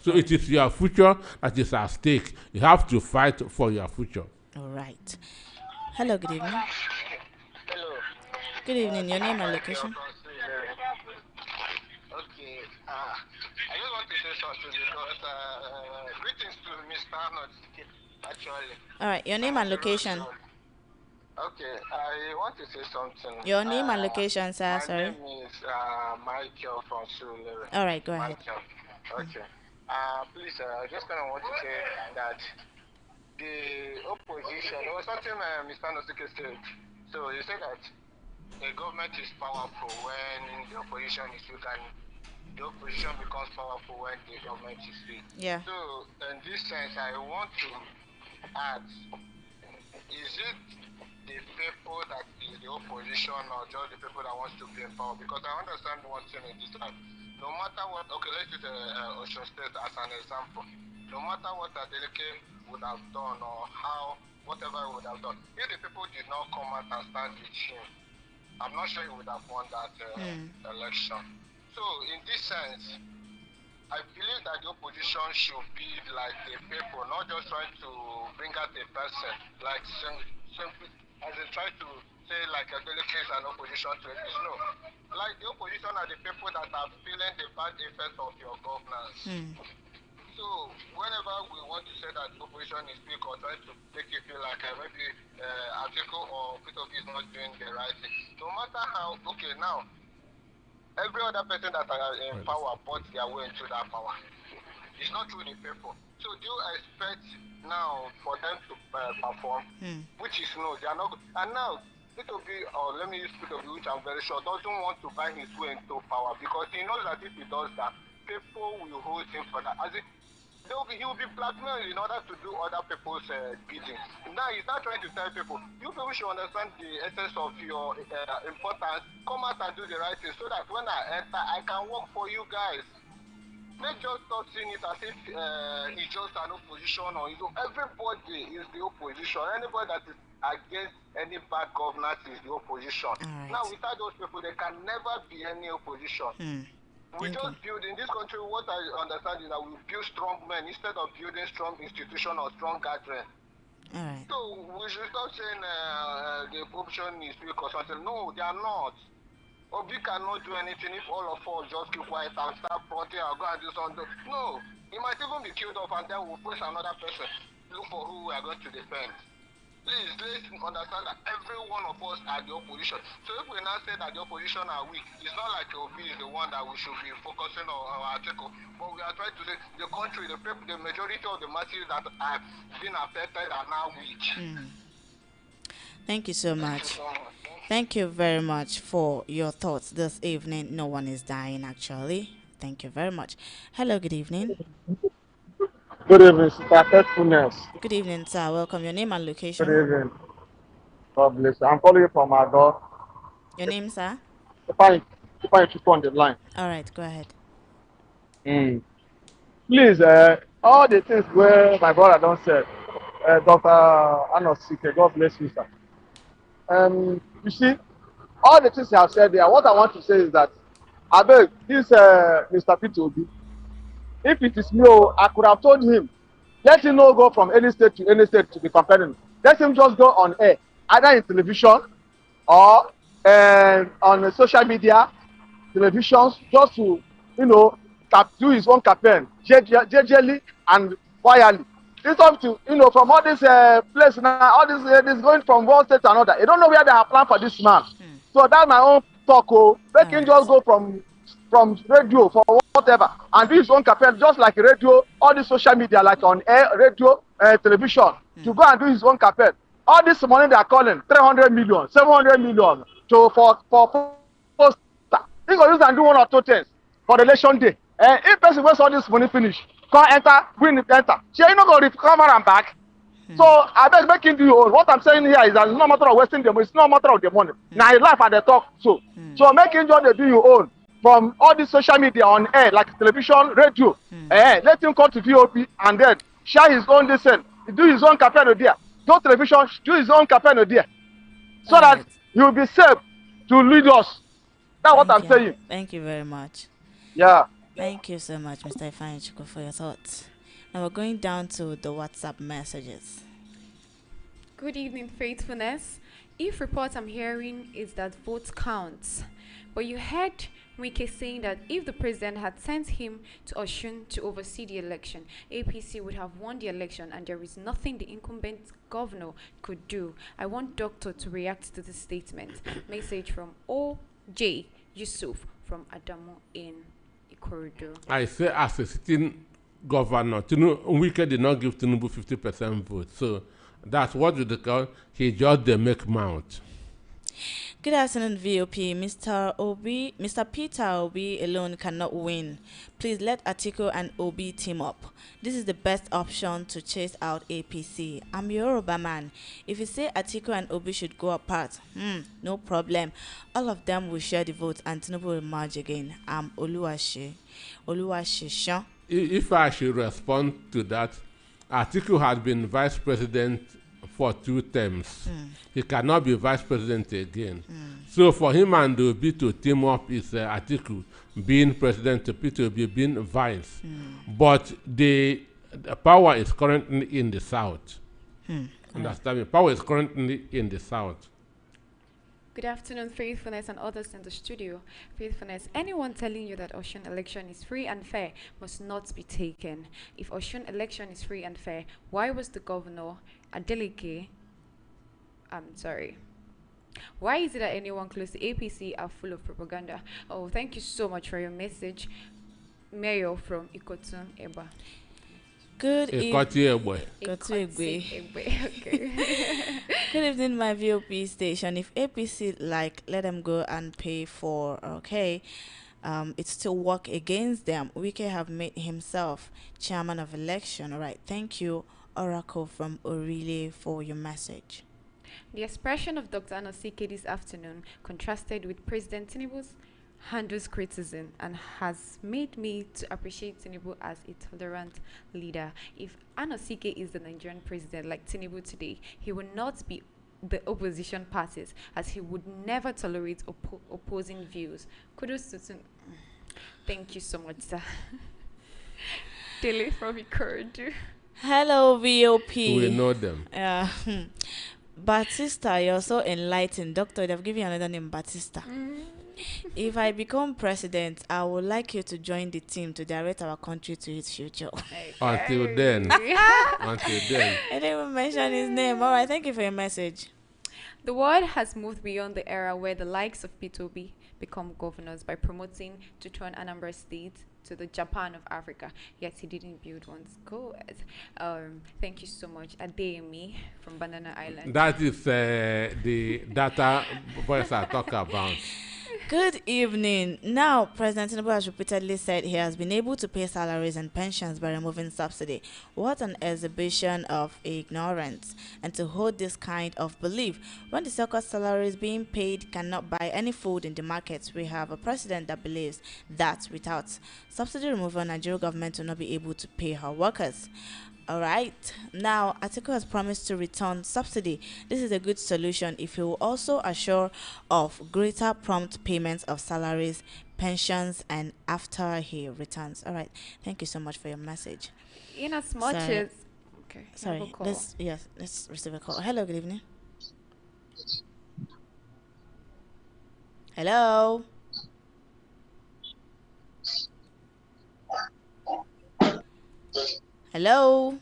So it is your future that is at stake. You have to fight for your future. All right. Hello, good evening. Hello. Good evening. Your name and location? Okay. I just want to say something because greetings to Mr. Arnold. Actually. All right. Your name and location? Okay. I want to say something. Your name and location, sir. Sorry. My name is Michael from Surulere. All right. Go ahead. Okay. Please, I just kind of want to say that the opposition, there was something Mr. Nosike said. So he said that the government is powerful when the opposition is weak, and the the opposition becomes powerful when the government is weak. Yeah. So, in this sense, I want to ask, is it the people that is the opposition or just the people that wants to be in power? Because I understand one thing in this life. No matter what, okay, let's use Osun State as an example. No matter what Adeleke would have done or how, whatever he would have done, if the people did not come out and stand with him, I'm not sure he would have won that election. So, in this sense, I believe that the opposition should be like the people, not just trying to bring out a person, like simply as they try to say like a delicate and opposition to it. No. Like the opposition are the people that are feeling the bad effects of your governance. So whenever we want to say that the opposition is weak or try to make you feel like maybe article or P2P is not doing the right thing, no matter how, okay, now, every other person that are in power bought their way into that power. It's not through the people. So do you expect now for them to perform? Which is no, they are not. And now, P2P, or let me use P2P, which I'm very sure, doesn't want to buy his way into power because he knows that if he does that, people will hold him for that. As he will be blackmailed in order to do other people's bidding. Now he's not trying to tell people, you people should understand the essence of your importance, come out and do the right thing so that when I enter, I can work for you guys. Let's just stop seeing it as if it's just an opposition or everybody is the opposition. Anybody that is against any bad governance is the opposition. Right. Now without those people, there can never be any opposition. We just build in this country. What I understand is that we build strong men instead of building strong institution or strong gathering. Right. So we should stop saying the opposition is weak or something. No, they are not. Obi cannot do anything if all of us just keep quiet and start plotting or go and do something. No, he might even be killed off and then we'll face another person. Look for who we are going to defend. Please, let's understand that every one of us are the opposition. So if we now say that the opposition are weak, it's not like Obi is the one that we should be focusing on our article. But we are trying to say the country, the people, the majority of the masses that have been affected are now weak. Thank you so much. Thank you very much for your thoughts this evening. No one is dying, actually. Thank you very much. Hello, good evening. Good evening, Sister Faithfulness. Good evening, sir. Welcome. Your name and location? Good evening. God bless you. I'm calling you from Ado. Your name, sir? If I keep on the line. All right, go ahead. Please, all the things where my brother don't say, Dr. Anosike, God bless you, sir. You see, all the things you have said there, what I want to say is that, I beg, this Mr. P2B, if it is me, I could have told him, let him not go from any state to be comparing. Let him just go on air, either in television or on social media, televisions, just to, do his own campaign, jejely and quietly. It's up to, from all this place now, all this going from one state to another. You don't know where they have planned for this man. So that's my own talk. Make him just go from radio for whatever and do his own campaign, just like radio, all the social media, like on air, radio, television, to go and do his own campaign. All this money they are calling 300 million, 700 million for poster. He go use and do one or two things for the election day. If person waste all this money finish, come enter, win it, enter. She ain't not going to recover and back. So I beg make him do your own. What I'm saying here is that it's not a matter of wasting the money. It's not a matter of the money. Now his life at the talk. So make him just do your own from all the social media on air, like television, radio. Let him come to VOP and then share his own listen. Do his own campaign there. Go television, do his own campaign there. So that he will be safe to lead us. That's what I'm saying. Thank you very much. Yeah. Thank you so much, Mr. Ifeanyi, for your thoughts. Now we're going down to the WhatsApp messages. Good evening, Faithfulness. If reports I'm hearing is that votes count, but you heard Wike saying that if the president had sent him to Osun to oversee the election, APC would have won the election and there is nothing the incumbent governor could do. I want Doctor to react to this statement. Message from O.J. Yusuf from Adamo in Ikorodu. I say as a sitting governor, Wike did not give Tinubu 50% vote. So that's what you call he just the make mouth. Good afternoon, VOP. Mr. Peter Obi alone cannot win. Please let Atiku and Obi team up. This is the best option to chase out APC. I'm Yoruba man. If you say Atiku and Obi should go apart, no problem. All of them will share the vote and Tinubu will merge again. I'm Oluwaseun. If I should respond to that, Atiku had been vice president for 2 terms. He cannot be vice president again. So for him and Obi to team up is Atiku being president, Peter Obi being vice. But the power is currently in the south. Understand me? Power is currently in the south. Good afternoon, Faithfulness and others in the studio. Faithfulness, anyone telling you that Osun election is free and fair must not be taken. If Osun election is free and fair, why was the governor Adeleke? Why is it that anyone close to APC are full of propaganda? Oh, thank you so much for your message, Mayor from Ikotun Eba. Good evening. Okay. Good evening, my VOP station. If APC let them go and pay for, it still work against them. Wike have made himself chairman of election. All right, thank you, Oracle from Orile, for your message. The expression of Dr. Anosike this afternoon contrasted with President Tinubu's handles criticism and has made me to appreciate Tinubu as a tolerant leader. If Anosike is the Nigerian president like Tinubu today, he will not be the opposition parties, as he would never tolerate opposing views. Kudos to Tinubu. Thank you so much, sir. Dele from Ikorodu. Hello, VOP. We know them. Batista, you're so enlightened. Doctor, they've given you another name, Batista. If I become president, I would like you to join the team to direct our country to its future. Until then. I didn't even mention his name. All right, thank you for your message. The world has moved beyond the era where the likes of Peter Obi become governors by promoting to turn Anambra State to the Japan of Africa. Yet he didn't build one. Go ahead. Thank you so much. Adeyemi from Banana Island. That is the data voice I talk about. Good evening. Now, President Tinubu has repeatedly said he has been able to pay salaries and pensions by removing subsidy. What an exhibition of ignorance. And to hold this kind of belief, when the so-called salaries being paid cannot buy any food in the markets, we have a president that believes that without subsidy removal, Nigerian government will not be able to pay her workers. All right. Now, Atiku has promised to return subsidy. This is a good solution if he will also assure of greater prompt payments of salaries, pensions, and after he returns. All right. Thank you so much for your message. In as much as... Okay. Sorry. Let's receive a call. Hello, good evening. Hello. Hello.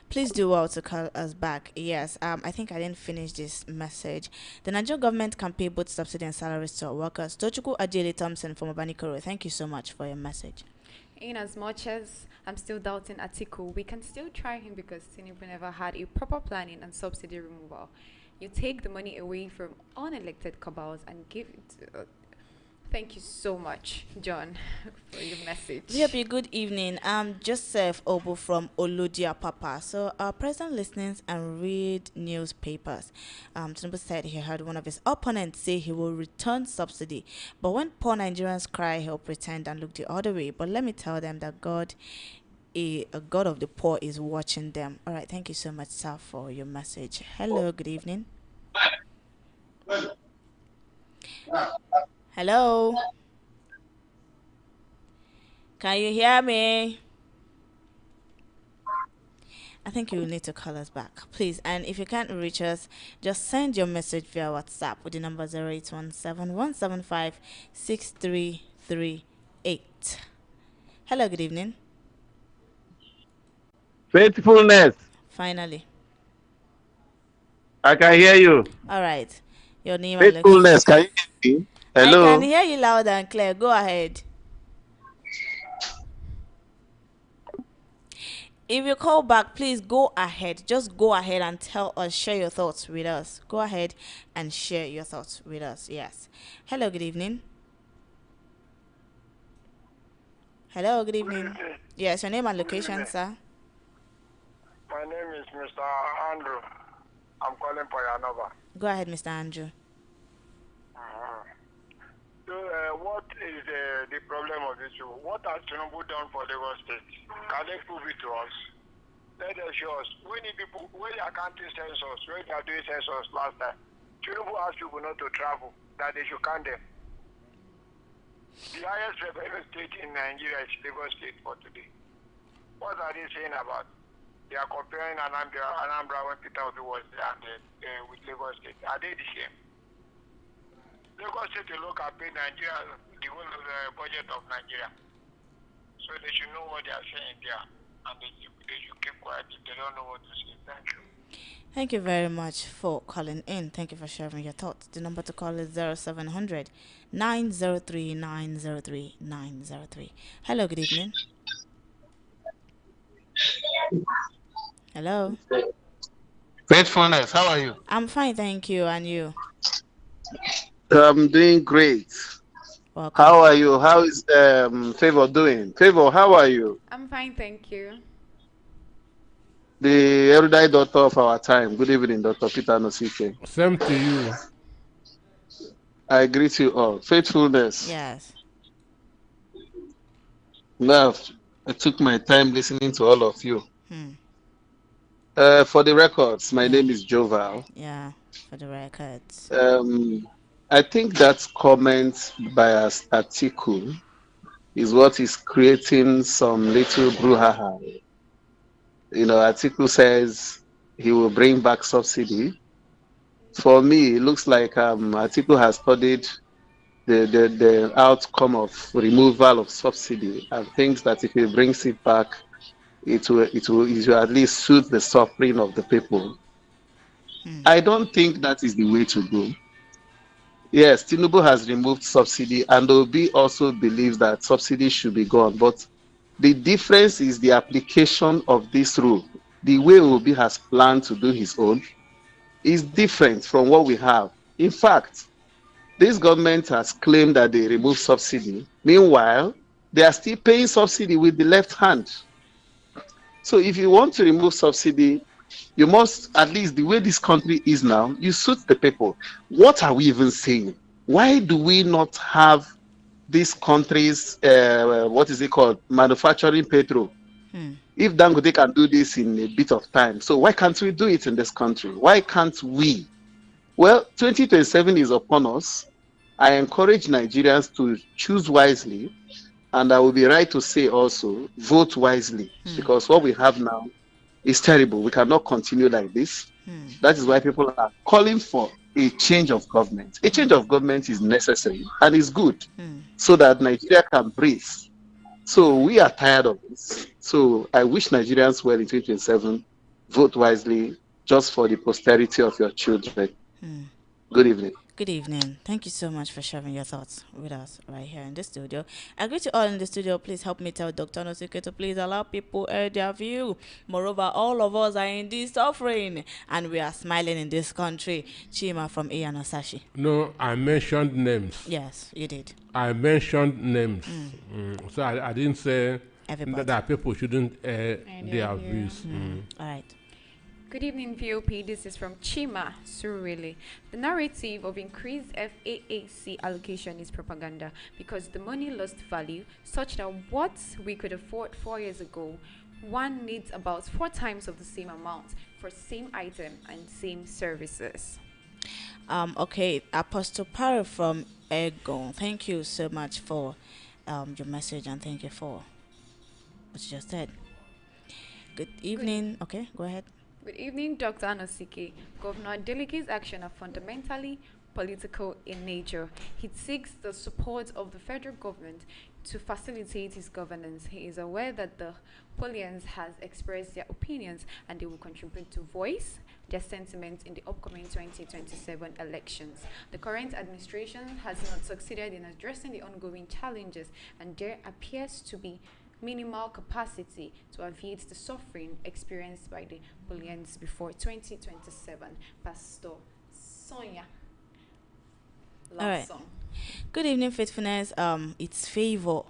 Please do well to call us back. Yes, I think I didn't finish this message. The Nigerian government can pay both subsidy and salaries to our workers. Tochukwu Ajele Thompson from Obanikoro, thank you so much for your message. In as much as I'm still doubting Atiku, we can still try him because Tinubu never had a proper planning and subsidy removal. You take the money away from unelected cabals and give it to... Thank you so much, John, for your message. VP, good evening. I'm Joseph Obu from Oludia Papa. So our president listens and read newspapers. Tinubu said he heard one of his opponents say he will return subsidy. But when poor Nigerians cry, he'll pretend and look the other way. But let me tell them that God, a God of the poor, is watching them. All right, thank you so much, sir, for your message. Hello, good evening. Hello. Can you hear me? I think you will need to call us back, please. And if you can't reach us, just send your message via WhatsApp with the number 0817-175-6338. Hello, good evening. Faithfulness. Finally. I can hear you. All right. Your name. Faithfulness, can you hear me? Hello. I can hear you loud and clear. Go ahead. If you call back, please go ahead. Just go ahead and tell us, share your thoughts with us. Go ahead and share your thoughts with us. Yes. Hello, good evening. Hello, good Good evening. evening. Yes, your name and Good location, evening. sir. My name is Mr. Andrew. I'm calling for your number. Go ahead, Mr. Andrew. So, what is the problem of this? What has Tinubu done for Lagos State? Can they prove it to us? Let us show us. When the people, when they are counting census, when they are doing census last time, Tinubu asked people not to travel, that they should count them. The highest revenue state in Nigeria is Lagos State for today. What are they saying about? They are comparing Anambra when Peter Obi was there and, with Lagos State. Are they the same? Lagos State alone can pay Nigeria the whole budget of Nigeria. So they should know what they are saying there. And they should keep quiet if they don't know what to say. Thank you. Thank you very much for calling in. Thank you for sharing your thoughts. The number to call is 0700 903 903 903. Hello, good evening. Hello. Faithfulness, how are you? I'm fine, thank you. And you? I'm doing great. Welcome. How are you? How is Favor doing? Favor, how are you? I'm fine, thank you. The erudite daughter of our time. Good evening, Dr. Peter Nosike. Same to you. I greet you all. Faithfulness. Yes. Love. I took my time listening to all of you. Hmm. For the records, my Yeah. name is Joval. Yeah, for the records. I think that comment by Atiku is what is creating some little brouhaha. You know, Atiku says he will bring back subsidy. For me, it looks like Atiku has studied the outcome of removal of subsidy and thinks that if he brings it back, it will at least soothe the suffering of the people. I don't think that is the way to go. Yes, Tinubu has removed subsidy, and Obi also believes that subsidy should be gone. But the difference is the application of this rule. The way Obi has planned to do his own is different from what we have. In fact, this government has claimed that they removed subsidy. Meanwhile, they are still paying subsidy with the left hand. So if you want to remove subsidy, you must, at least the way this country is now, you suit the people. What are we even saying? Why do we not have this country's, what is it called, manufacturing petrol? If Dangote can do this in a bit of time, so why can't we do it in this country? Why can't we? Well, 2027 is upon us. I encourage Nigerians to choose wisely, and I will be right to say also, vote wisely, because what we have now is terrible. We cannot continue like this. That is why people are calling for a change of government. A change of government is necessary and is good so that Nigeria can breathe. So we are tired of this. So I wish Nigerians well in 2027. Vote wisely just for the posterity of your children. Good evening. Good evening. Thank you so much for sharing your thoughts with us right here in the studio. I greet you all in the studio. Please help me tell Dr. Nosike to please allow people air their view. Moreover, all of us are indeed suffering and we are smiling in this country. Chima from Iyanosashi. No, I mentioned names. Yes, you did. I mentioned names. So I didn't say Everybody. that people shouldn't air their views. All right. Good evening, VOP. This is from Chima Surili. The narrative of increased FAAC allocation is propaganda because the money lost value such that what we could afford 4 years ago, one needs about 4 times of the same amount for same item and same services. Okay, Apostle Paro from Ego. Thank you so much for your message and thank you for what you just said. Good evening. Okay, go ahead. Good evening, Dr. Anosike. Governor Adeleke's actions are fundamentally political in nature. He seeks the support of the federal government to facilitate his governance. He is aware that the Polians has expressed their opinions and they will contribute to voice their sentiments in the upcoming 2027 elections. The current administration has not succeeded in addressing the ongoing challenges and there appears to be minimal capacity to alleviate the suffering experienced by the Bolivians before 2027. Pastor Sonia. All right. Song. Good evening, Faithfulness. It's Favor.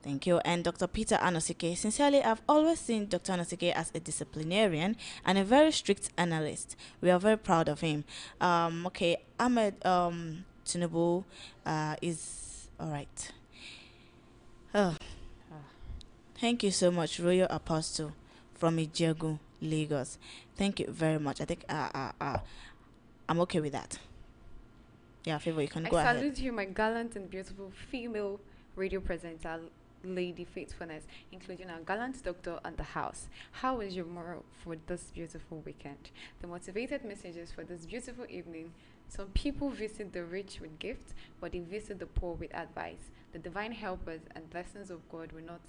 Thank you. And Dr. Peter Anosike. Sincerely, I've always seen Dr. Anosike as a disciplinarian and a very strict analyst. We are very proud of him. Okay, Ahmed Tinubu is all right. Oh, thank you so much, Royal Apostle from Ijegu, Lagos. Thank you very much. I think I'm okay with that. Yeah, Favor, you can go ahead. I salute you, my gallant and beautiful female radio presenter, Lady Faithfulness, including our gallant doctor and the house. How is your morale for this beautiful weekend? The motivated messages for this beautiful evening. Some people visit the rich with gifts, but they visit the poor with advice. The divine helpers and blessings of God will not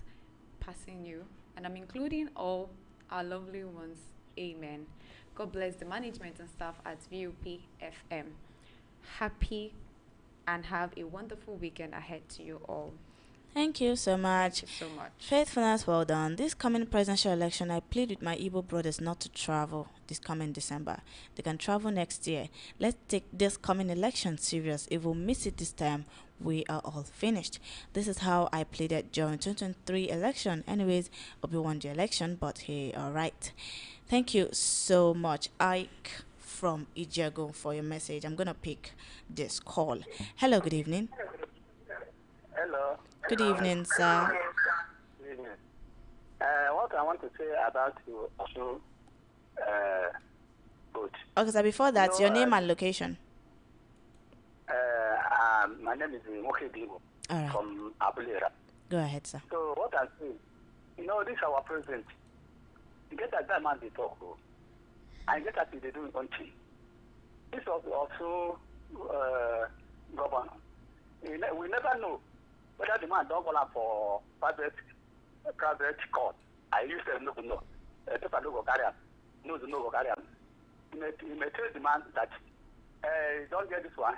passing you, and I'm including all our lovely ones. Amen. God bless the management and staff at VOP FM. Happy and have a wonderful weekend ahead to you all. Thank you so much. Thank you so much. Faithfulness, well done. This coming presidential election, I plead with my Igbo brothers not to travel this coming December. They can travel next year. Let's take this coming election serious. If we miss it this time, we are all finished. This is how I pleaded during 2023 election. Anyways, Obi won the election, but hey, all right. Thank you so much, Ike from Ijego, for your message. I'm gonna pick this call. Hello, good evening. Hello. Good evening, sir. Good evening. What I want to say about you also, good. Okay, so before that, your name and location. My name is Mokedibo All right. from Abulera. Go ahead, sir. So what I'm saying, this is our president. You get that man they talk, and get that they do in country. This was also governor. We never know whether the man don't call up for private court. I used to know. People don't go carry him. No go carry him. You may tell the man that don't get this one,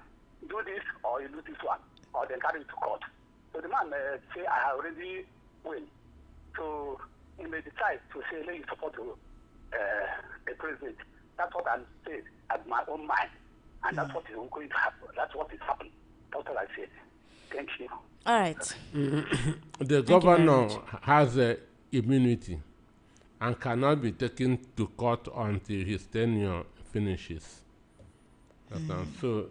do this or you do this one, or then carry it to court. So the man may say, I already win. So he may decide to say, let you support the president. That's what I'm saying at my own mind. And that's what is going to happen. That's what is happening. That's what I said. Thank you. All right. The governor has immunity and cannot be taken to court until his tenure finishes. So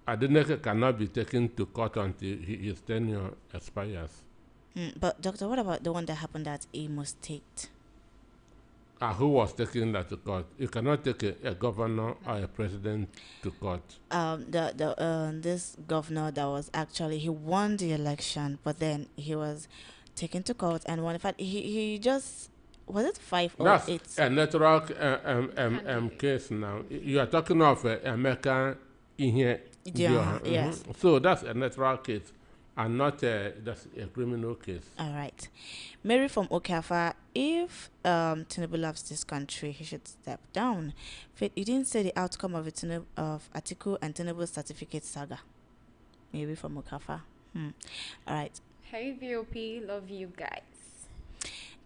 Adeneke cannot be taken to court until his tenure expires. But doctor, what about the one that happened at Imo State? Who was taking that to court? You cannot take a governor or a president to court. This governor that was actually, he won the election, but then he was taken to court and won. In fact, he just, was it 5 or 8? That's a natural case now. You are talking of American in here. Yeah, yes. So that's a natural case and not that's a criminal case. All right. Mary from Okafa, if Tinubu loves this country, he should step down. Faith, you didn't say the outcome of Atiku and Tinubu certificate saga. Maybe from Okafa. All right. Hey VOP, love you guys.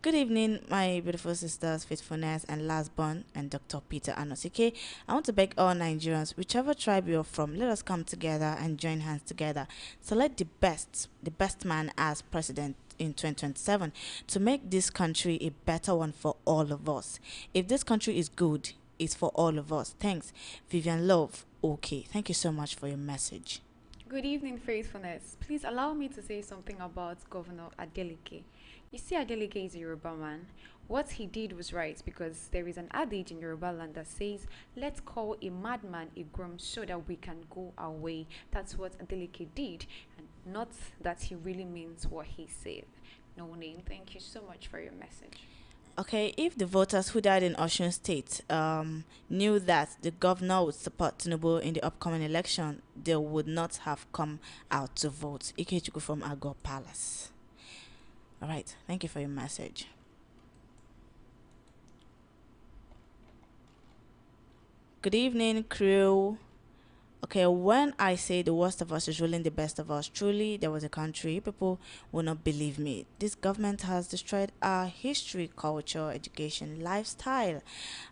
Good evening, my beautiful sisters, Faithfulness, and last born, and Dr. Peter Anosike. I want to beg all Nigerians, whichever tribe you're from, let us come together and join hands together. Select the best man as president in 2027 to make this country a better one for all of us. If this country is good, it's for all of us. Thanks. Vivian Love. Okay. Thank you so much for your message. Good evening, Faithfulness. Please allow me to say something about Governor Adeleke. You see, Adeleke is a Yoruba man. What he did was right, because there is an adage in Yoruba land that says, let's call a madman a groom so that we can go our way. That's what Adeleke did, and not that he really means what he said. No name. Thank you so much for your message. Okay, if the voters who died in Osun State knew that the governor would support Tinubu in the upcoming election, they would not have come out to vote. Ikechukwu from Agor Palace. All right, thank you for your message. Good evening, crew. Okay, when I say the worst of us is ruling the best of us, truly there was a country, people will not believe me. This government has destroyed our history, culture, education, lifestyle.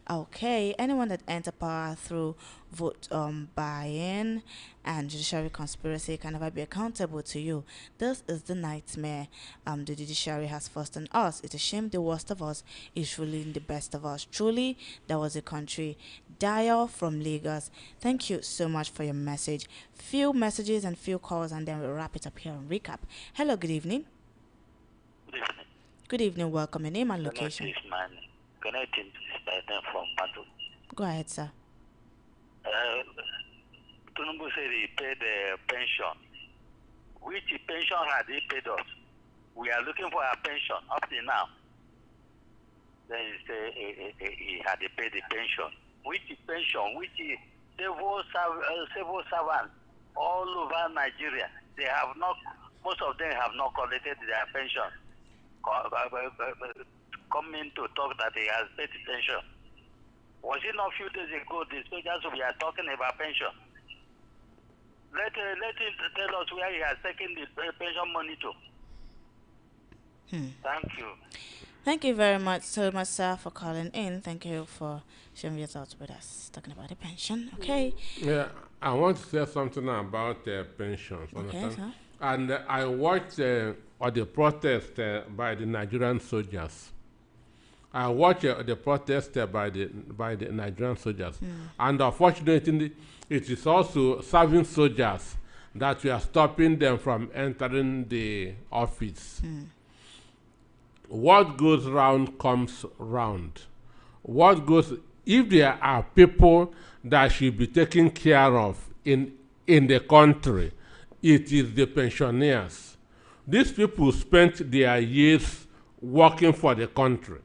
Okay, anyone that enter power through vote buy-in and judiciary conspiracy can never be accountable to you. This is the nightmare the judiciary has forced on us. It's a shame the worst of us is ruling the best of us. Truly, there was a country. Dial from Lagos. Thank you so much for your message. Few messages and few calls, and then we'll wrap it up here on recap. Hello, good evening. Good evening. Good evening. Welcome. Your name and location. Connecting from Patu. Go ahead, sir. Tinubu said he paid the pension. Which pension had he paid us? We are looking for a pension up to now. Then he said he had to pay the pension. Which pension? Which civil servants all over Nigeria? They have not. Most of them have not collected their pension. Coming to talk that he has paid the pension. Was it not a few days ago the soldiers we are talking about pension? Let him tell us where he has taken the pension money to. Thank you. Thank you very much so much, sir, for calling in. Thank you for sharing your thoughts with us. Talking about the pension, okay? Yeah, I want to say something about pensions. Okay, sir. And I watched the protest by the Nigerian soldiers. I watched the protest by the Nigerian soldiers, and unfortunately, it is also serving soldiers that we are stopping them from entering the office. What goes round comes round. If there are people that should be taken care of in the country, it is the pensioners. These people spent their years working for the country.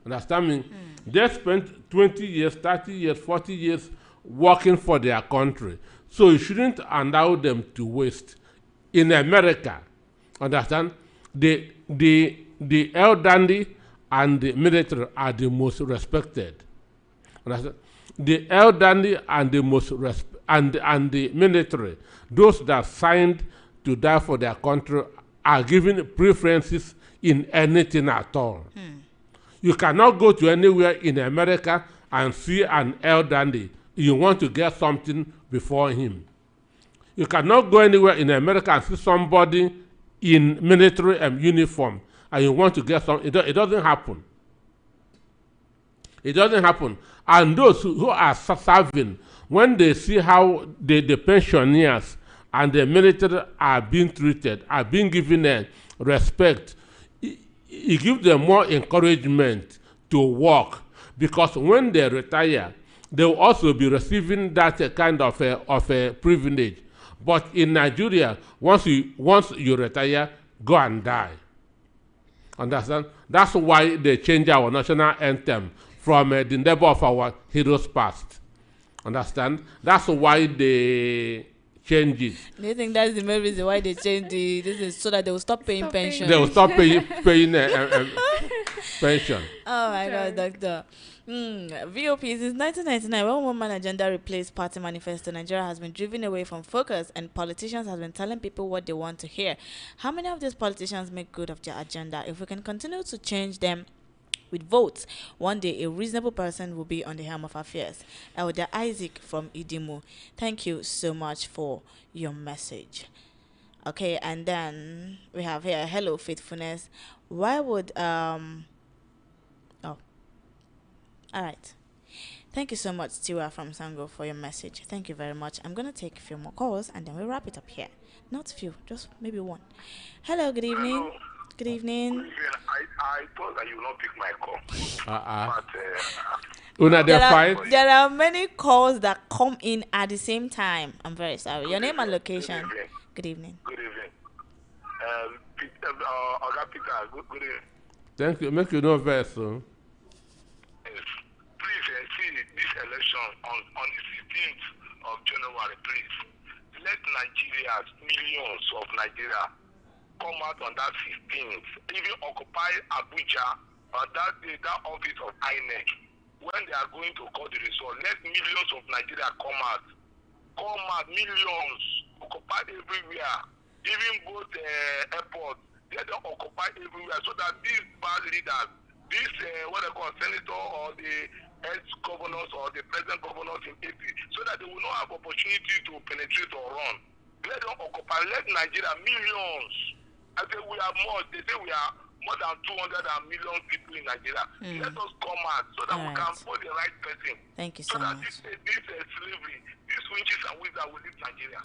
Understand me? They spent 20 years, 30 years, 40 years working for their country. So you shouldn't allow them to waste. In America, understand? The elderly and the military are the most respected. Understand? The elderly and the most and the military, those that signed to die for their country, are given preferences in anything at all. You cannot go to anywhere in America and see an elderly. You want to get something before him. You cannot go anywhere in America and see somebody in military uniform and you want to get something. It doesn't happen. It doesn't happen. And those who are serving, when they see how the pensioners and the military are being treated, are being given respect, it gives them more encouragement to work, because when they retire, they will also be receiving that kind of a privilege. But in Nigeria, once you retire, go and die. Understand? That's why they change our national anthem from the neighbor of our heroes past. Understand? That's why they change it. Do you think that's the main reason why they change this is so that they will stop paying pension? They will stop paying pension. Oh my God, doctor. VOP, since 1999, when woman agenda replaced party manifesto, Nigeria has been driven away from focus and politicians have been telling people what they want to hear. How many of these politicians make good of their agenda? If we can continue to change them with votes, one day a reasonable person will be on the helm of affairs. Elder Isaac from Idimu, thank you so much for your message. Okay, and then we have here, hello faithfulness. Why would all right. Thank you so much, Tiwa from Sango, for your message. Thank you very much. I'm going to take a few more calls and then we'll wrap it up here. Not few, just maybe one. Hello, good evening. Hello. Good evening. I thought that you will not pick my call. There are many calls that come in at the same time. I'm very sorry. Your name and location. Good evening. Good evening. Oga Peter, good evening. Thank you. Make you know very soon. Please see this election on the 16th of January, please. Let Nigerians, millions of Nigeria, come out on that 16th, even occupy Abuja on that day, that office of INEC. When they are going to call the result, let millions of Nigeria come out come out, millions occupied everywhere, even both airports, they don't occupy everywhere, so that these bad leaders, these what they call senator or the ex-governors or the present governors in AP, so that they will not have opportunity to penetrate or run. Let them occupy, let Nigeria, millions. I say we are more, they say we are more than 200 million people in Nigeria. Let us come out so that we can put the right person. Thank you so so that much. This slavery, these witches and wizards will leave Nigeria.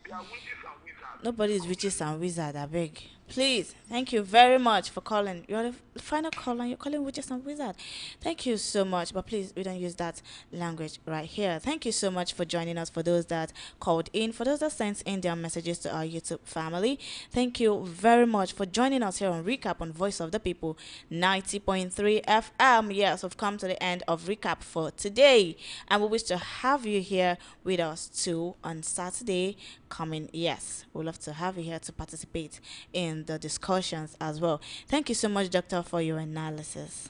They are witches and wizards. Nobody is witches and wizards, I beg. Please, thank you very much for calling. You're the final caller. You're calling witches and wizards. Thank you so much. But please, we don't use that language right here. Thank you so much for joining us. For those that called in, for those that sent in their messages to our YouTube family, thank you very much for joining us here on Recap on Voice of the People 90.3 FM. Yes, we've come to the end of Recap for today. And we wish to have you here with us too on Saturday coming. Yes, we'd love to have you here to participate in the discussions as well. Thank you so much, Doctor, for your analysis.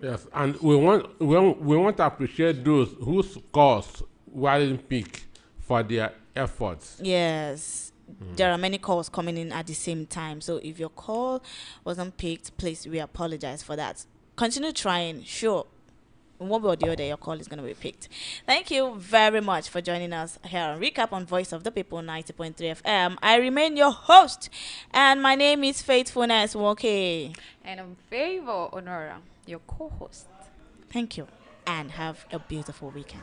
Yes, and we want to appreciate those whose calls weren't picked for their efforts. Yes. There are many calls coming in at the same time. So if your call wasn't picked, please, we apologize for that. Continue trying. Sure. One way or the other, your call is going to be picked. Thank you very much for joining us here on Recap on Voice of the People 90.3 FM. I remain your host, and my name is Faithfulness Woke. And I'm Favor Honora, your co-host. Thank you, and have a beautiful weekend.